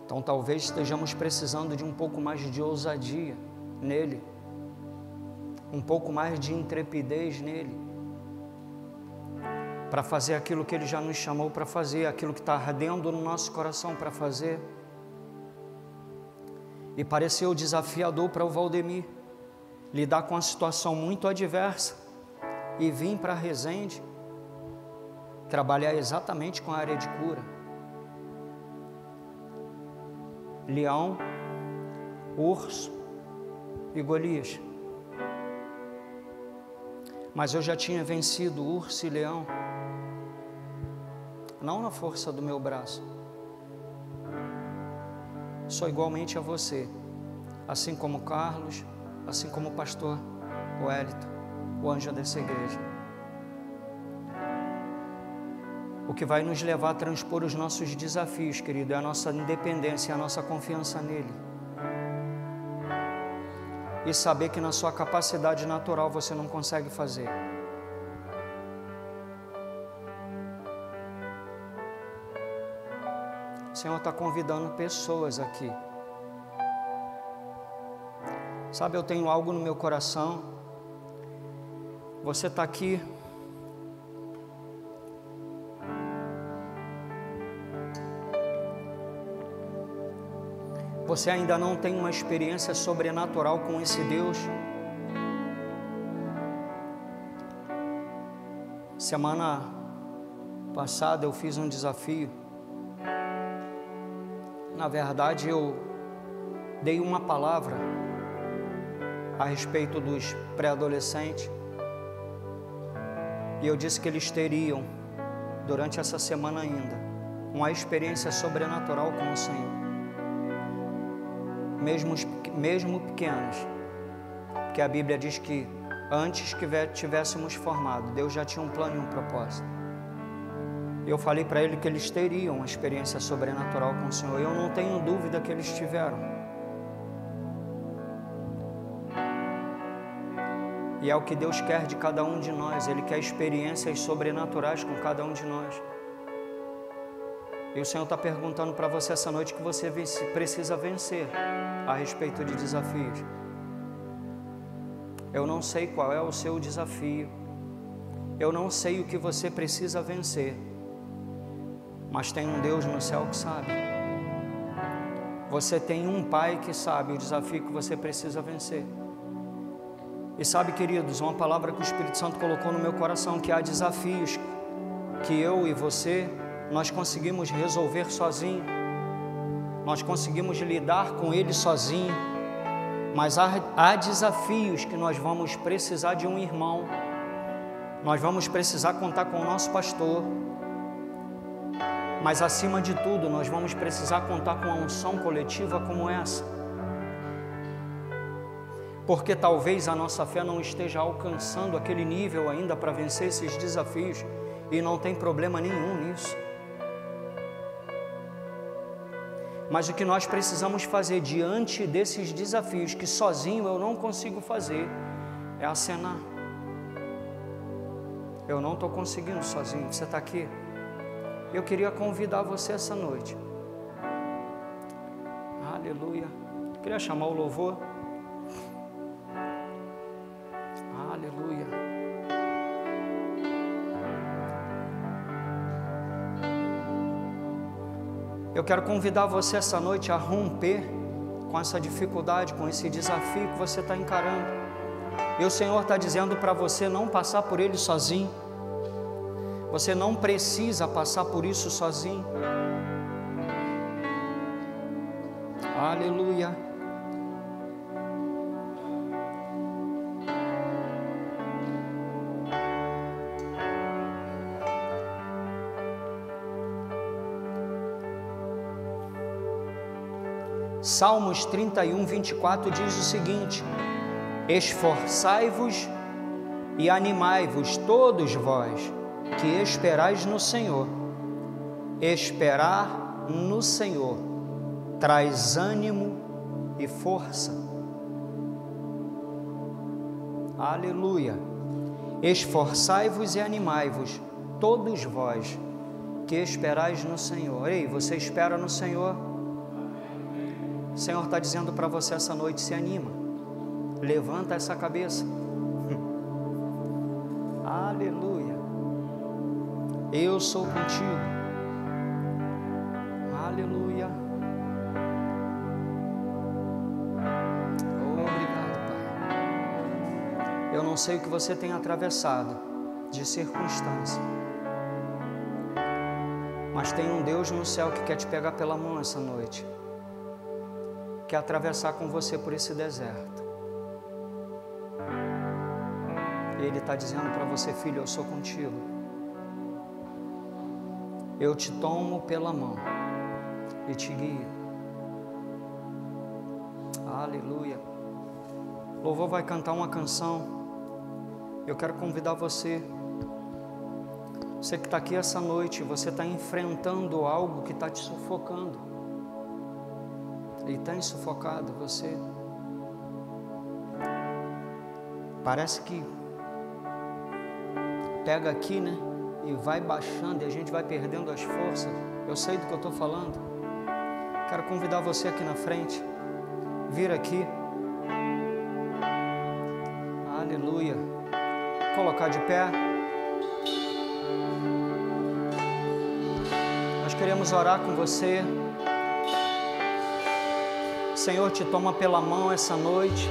Então talvez estejamos precisando de um pouco mais de ousadia nele, um pouco mais de intrepidez nele, para fazer aquilo que Ele já nos chamou para fazer, aquilo que está ardendo no nosso coração para fazer. E pareceu desafiador para o Valdemir lidar com uma situação muito adversa e vir para Resende trabalhar exatamente com a área de cura. Leão, urso e Golias. Mas eu já tinha vencido urso e leão, não na força do meu braço. Sou igualmente a você, assim como Carlos, assim como o pastor Wellington, o anjo dessa igreja. O que vai nos levar a transpor os nossos desafios, querido, é a nossa independência, a nossa confiança nele. E saber que na sua capacidade natural você não consegue fazer. O Senhor está convidando pessoas aqui. Sabe, eu tenho algo no meu coração. Você está aqui. Você ainda não tem uma experiência sobrenatural com esse Deus. Semana passada eu fiz um desafio. Na verdade, eu dei uma palavra a respeito dos pré-adolescentes. E eu disse que eles teriam, durante essa semana ainda, uma experiência sobrenatural com o Senhor. Mesmo pequenos. Porque a Bíblia diz que antes que tivéssemos formado, Deus já tinha um plano e um propósito. Eu falei para ele que eles teriam uma experiência sobrenatural com o Senhor. Eu não tenho dúvida que eles tiveram. E é o que Deus quer de cada um de nós. Ele quer experiências sobrenaturais com cada um de nós. E o Senhor está perguntando para você essa noite que você precisa vencer a respeito de desafios. Eu não sei qual é o seu desafio. Eu não sei o que você precisa vencer. Mas tem um Deus no céu que sabe. Você tem um pai que sabe o desafio que você precisa vencer. E sabe, queridos, uma palavra que o Espírito Santo colocou no meu coração, que há desafios que eu e você, nós conseguimos resolver sozinho, nós conseguimos lidar com eles sozinho, mas há desafios que nós vamos precisar de um irmão, nós vamos precisar contar com o nosso pastor, mas acima de tudo, nós vamos precisar contar com uma unção coletiva como essa, porque talvez a nossa fé não esteja alcançando aquele nível ainda para vencer esses desafios, e não tem problema nenhum nisso. Mas o que nós precisamos fazer diante desses desafios que sozinho eu não consigo fazer, é acenar. Eu não estou conseguindo sozinho, você está aqui. Eu queria convidar você essa noite. Aleluia. Queria chamar o louvor. Aleluia. Eu quero convidar você essa noite a romper com essa dificuldade, com esse desafio que você está encarando. E o Senhor está dizendo para você não passar por ele sozinho. Você não precisa passar por isso sozinho. Aleluia. Salmos 31, 24 diz o seguinte: esforçai-vos e animai-vos todos vós, que esperais no Senhor. Esperar no Senhor traz ânimo e força. Aleluia. Esforçai-vos e animai-vos todos vós, que esperais no Senhor. Ei, você espera no Senhor? O Senhor está dizendo para você essa noite: se anima, levanta essa cabeça. Aleluia. Eu sou contigo. Aleluia. Obrigado, Pai. Eu não sei o que você tem atravessado de circunstância, mas tem um Deus no céu que quer te pegar pela mão essa noite, quer atravessar com você por esse deserto. Ele está dizendo para você: filho, eu sou contigo. Eu te tomo pela mão e te guio. Aleluia. O louvor vai cantar uma canção. Eu quero convidar você. Você que está aqui essa noite, você está enfrentando algo que está te sufocando. Ele está sufocado, você. Parece que pega aqui, né? E vai baixando, e a gente vai perdendo as forças. Eu sei do que eu estou falando. Quero convidar você aqui na frente. Vir aqui. Aleluia. Colocar de pé. Nós queremos orar com você. O Senhor te toma pela mão essa noite.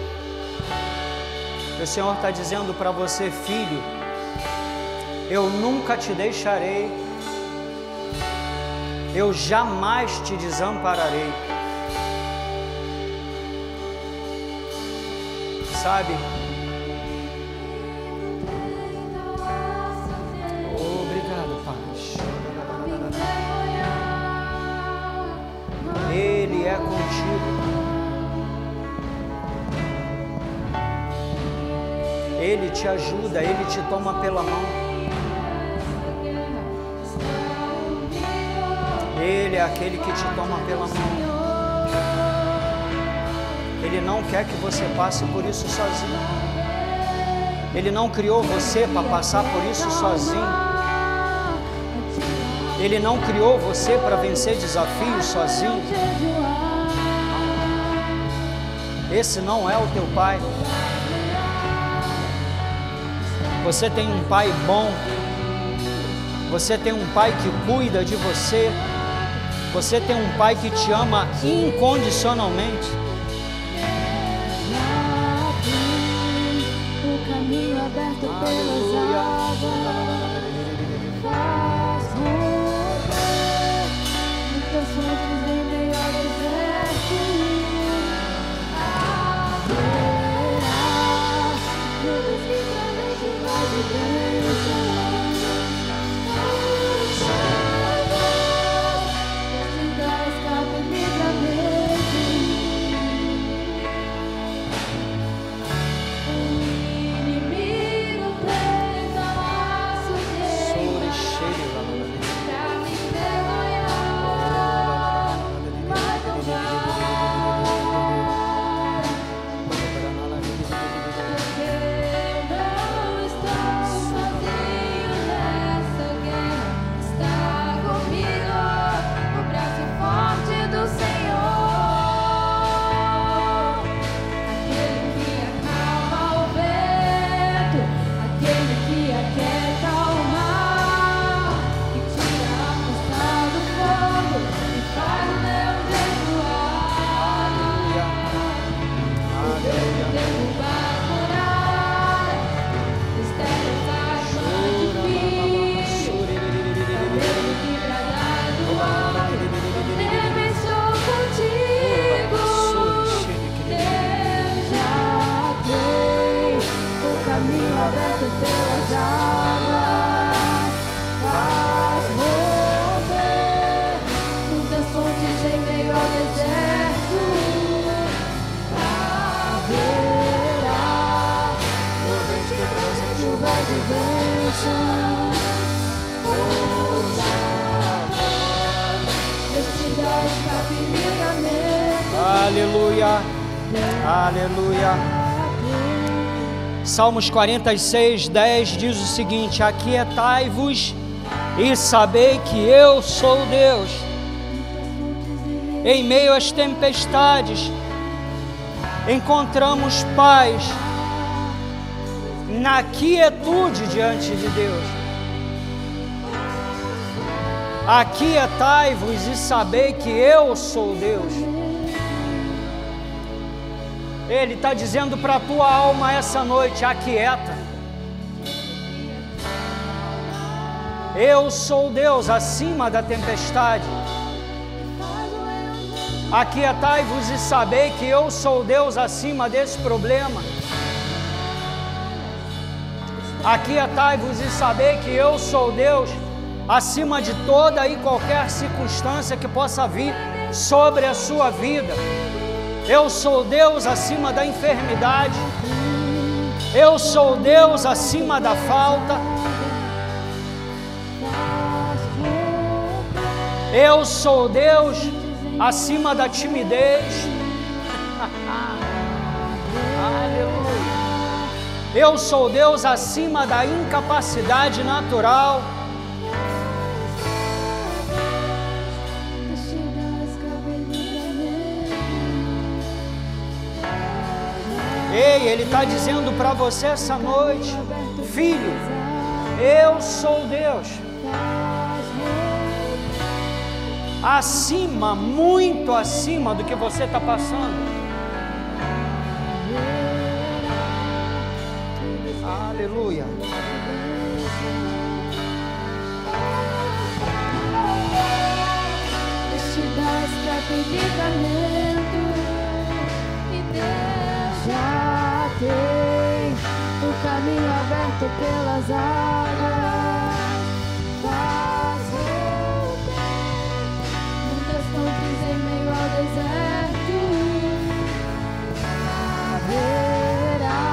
E o Senhor está dizendo para você: filho, eu nunca te deixarei, eu jamais te desampararei. Sabe? Obrigado, Pai. Ele é contigo. Ele te ajuda, Ele te toma pela mão. Ele é aquele que te toma pela mão. Ele não quer que você passe por isso sozinho. Ele não criou você para passar por isso sozinho. Ele não criou você para vencer desafios sozinho. Esse não é o teu pai. Você tem um pai bom. Você tem um pai que cuida de você. Você tem um pai que te ama incondicionalmente.
O caminho aberto pelas águas faz romper muitas fontes em meio ao deserto. Haverá lutas que trazem chuva de bênção.
Aleluia, aleluia. Salmos 46, 10 diz o seguinte: aquietai-vos e sabei que eu sou Deus. Em meio às tempestades, encontramos paz na quietude diante de Deus. Aquietai-vos e sabei que eu sou Deus. Ele está dizendo para a tua alma essa noite: aquieta. Eu sou Deus acima da tempestade. Aquietai-vos e sabei que eu sou Deus acima desse problema. Aquietai-vos e sabei que eu sou Deus acima de toda e qualquer circunstância que possa vir sobre a sua vida. Eu sou Deus acima da enfermidade. Eu sou Deus acima da falta. Eu sou Deus acima da timidez. Aleluia. Eu sou Deus acima da incapacidade natural. Ei, Ele está dizendo para você essa noite: filho, eu sou Deus. Acima, muito acima do que você está passando. Aleluia.
Este dá escape livramento e Deus já tem o caminho aberto pelas águas. Faz romper muitas fontes em meio ao deserto. Haverá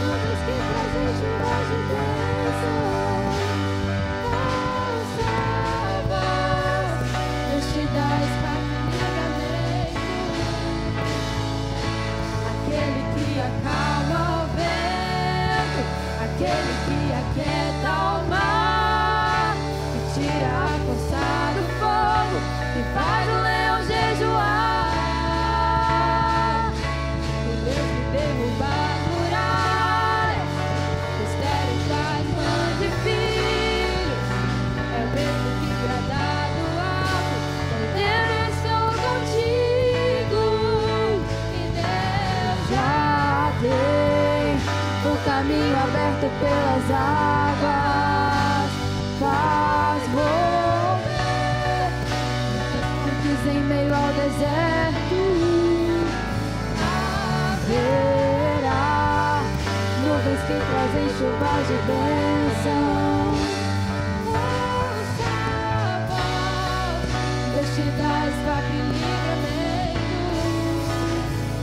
lutas que trazem chuva de bênção. Deus te dá escape livramento. Aquele que acalma o vento, aquele que aquieta aberto pelas águas, faz romper muitas fontes em meio ao deserto. Haverá nuvens que trazem chuvas de bênção. Deus te dá escape e livramento.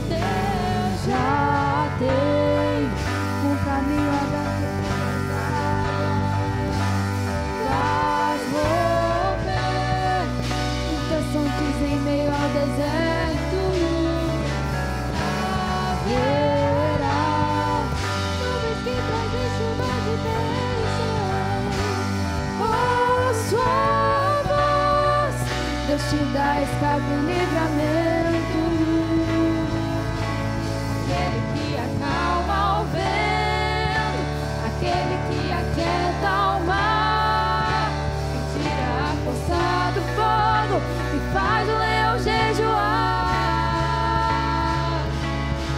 Deus já tem um caminho aberto pelas águas, faz romper muitas fontes em meio ao deserto. Haverá nuvens que trazem chuva de bênção. Oh, sua voz, Deus te dá escape e livramento. Aquele que acalma o vento, aquele que aquieta o mar, que tira a força do fogo e faz o leão jejuar.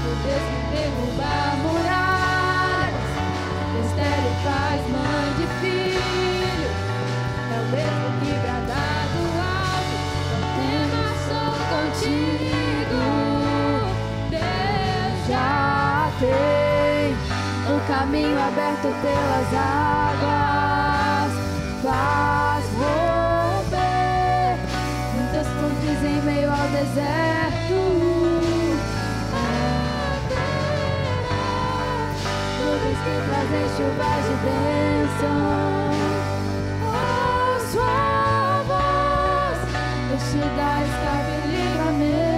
O Deus que derruba muralhas, mistério faz mãe de filho, é o mesmo que brada do alto, não temas, sou contigo. Deus já tem um caminho aberto pelas águas, faz romper muitas fontes em meio ao deserto. Nuvens que trazem chuvas de bênção. Oh, sua voz, Deus te dá escape e livramento.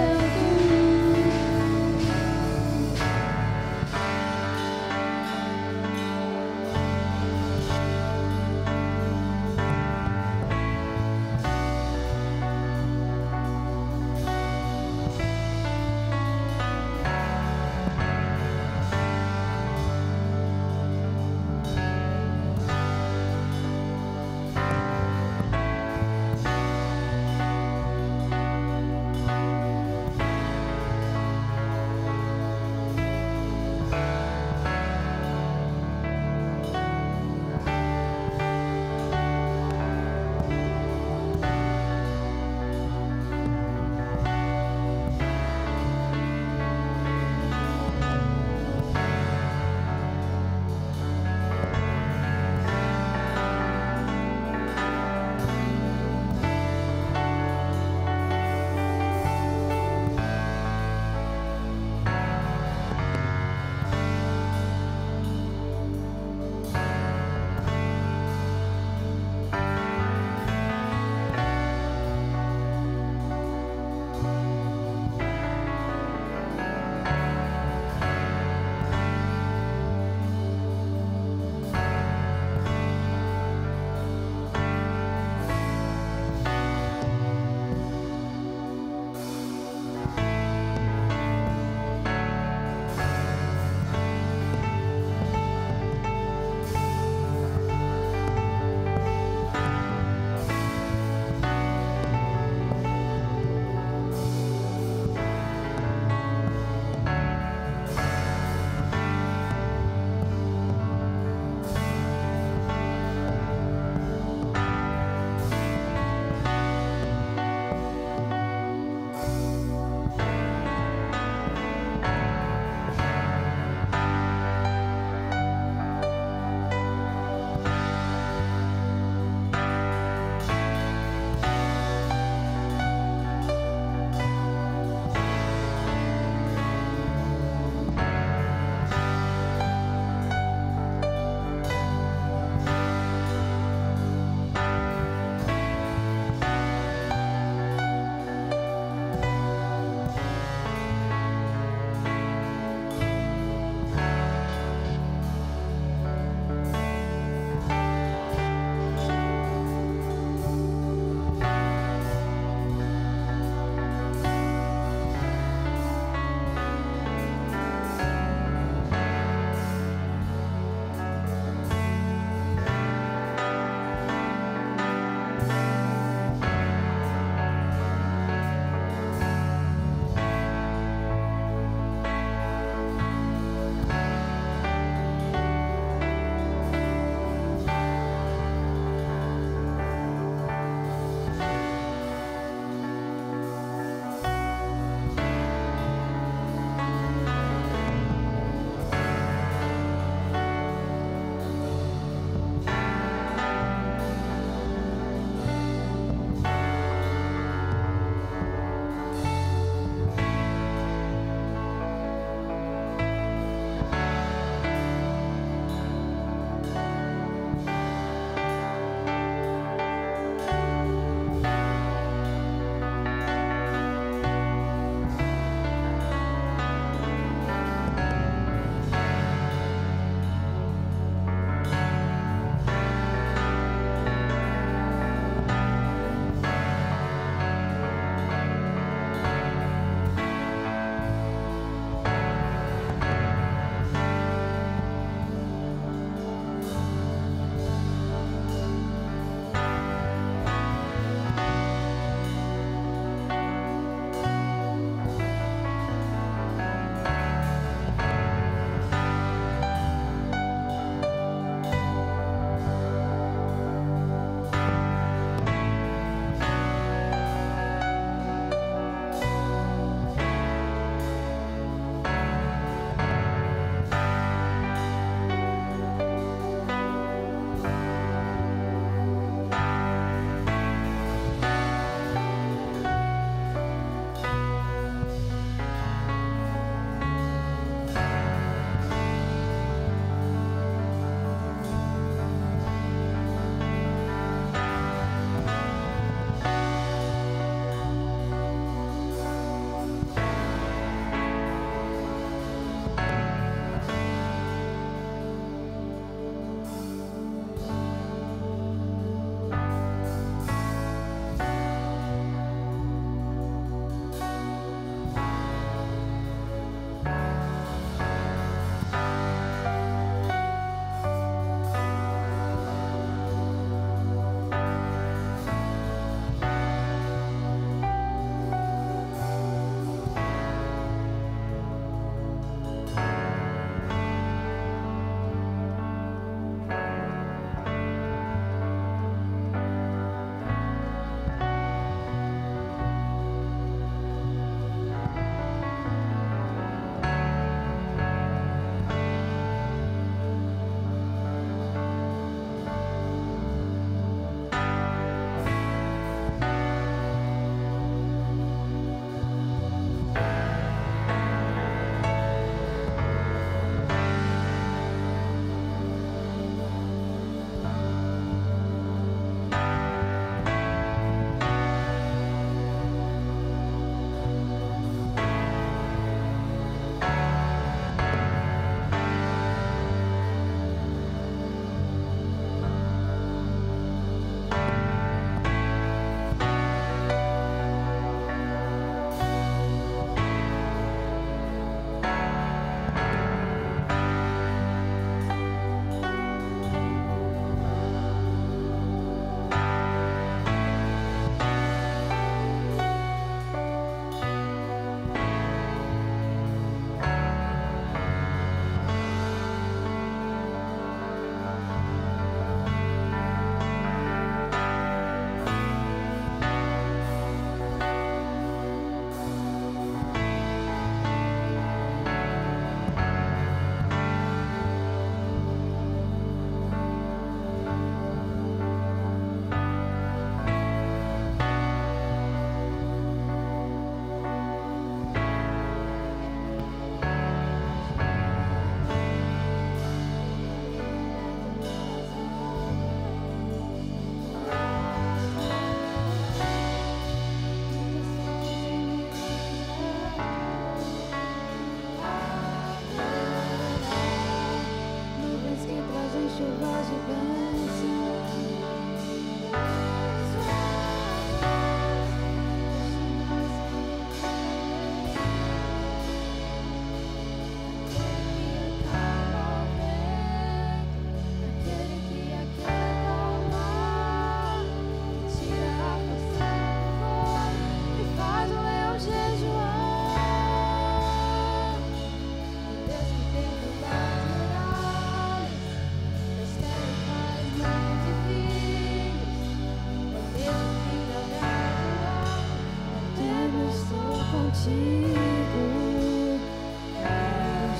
contigo.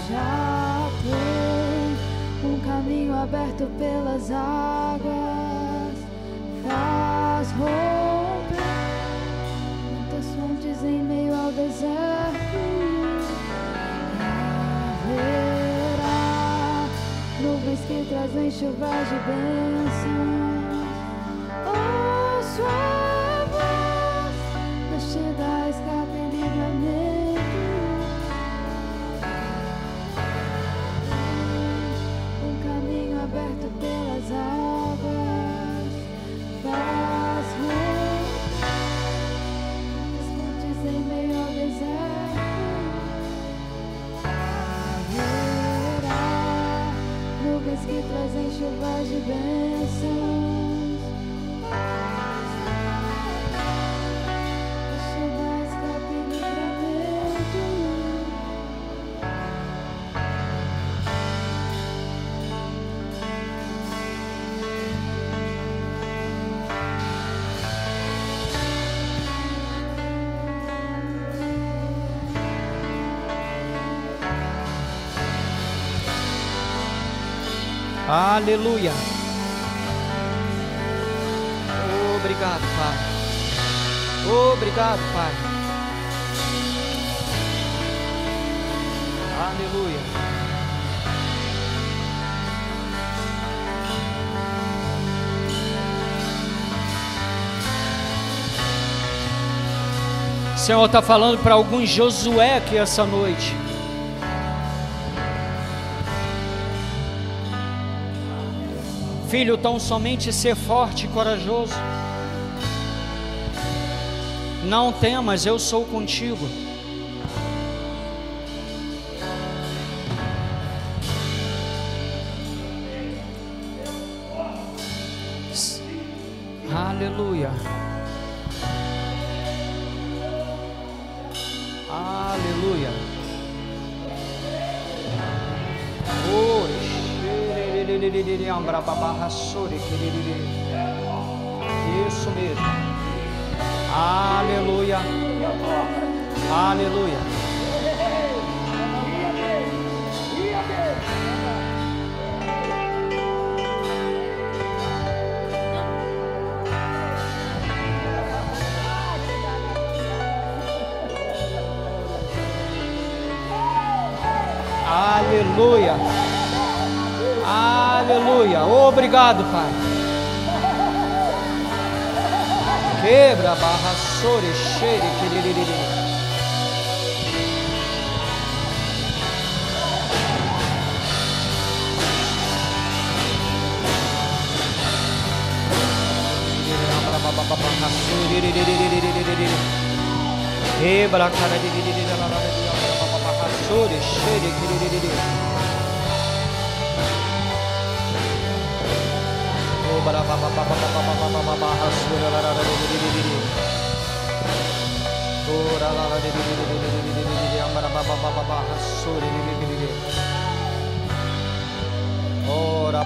Já tem um caminho aberto pelas águas, faz romper muitas fontes em meio ao deserto. Haverá nuvens que trazem chuvas de bênçãos. Ouço a voz, deixe da escape e livramento. Um caminho aberto pelas águas, faz romper as fontes em meio ao deserto. Haverá nuvens que trazem chuvas de bênçãos.
Aleluia. Obrigado, Pai. Obrigado, Pai. Aleluia. O Senhor está falando para alguns Josué aqui essa noite. Filho, tão somente ser forte e corajoso. Não temas, eu sou contigo. Aleluia. Aleluia. Isso mesmo. Aleluia. Aleluia. Aleluia. Aleluia. Obrigado, Pai. Quebra barra sore cheire queririri. Quebra cara de sore cheire queririri. Ora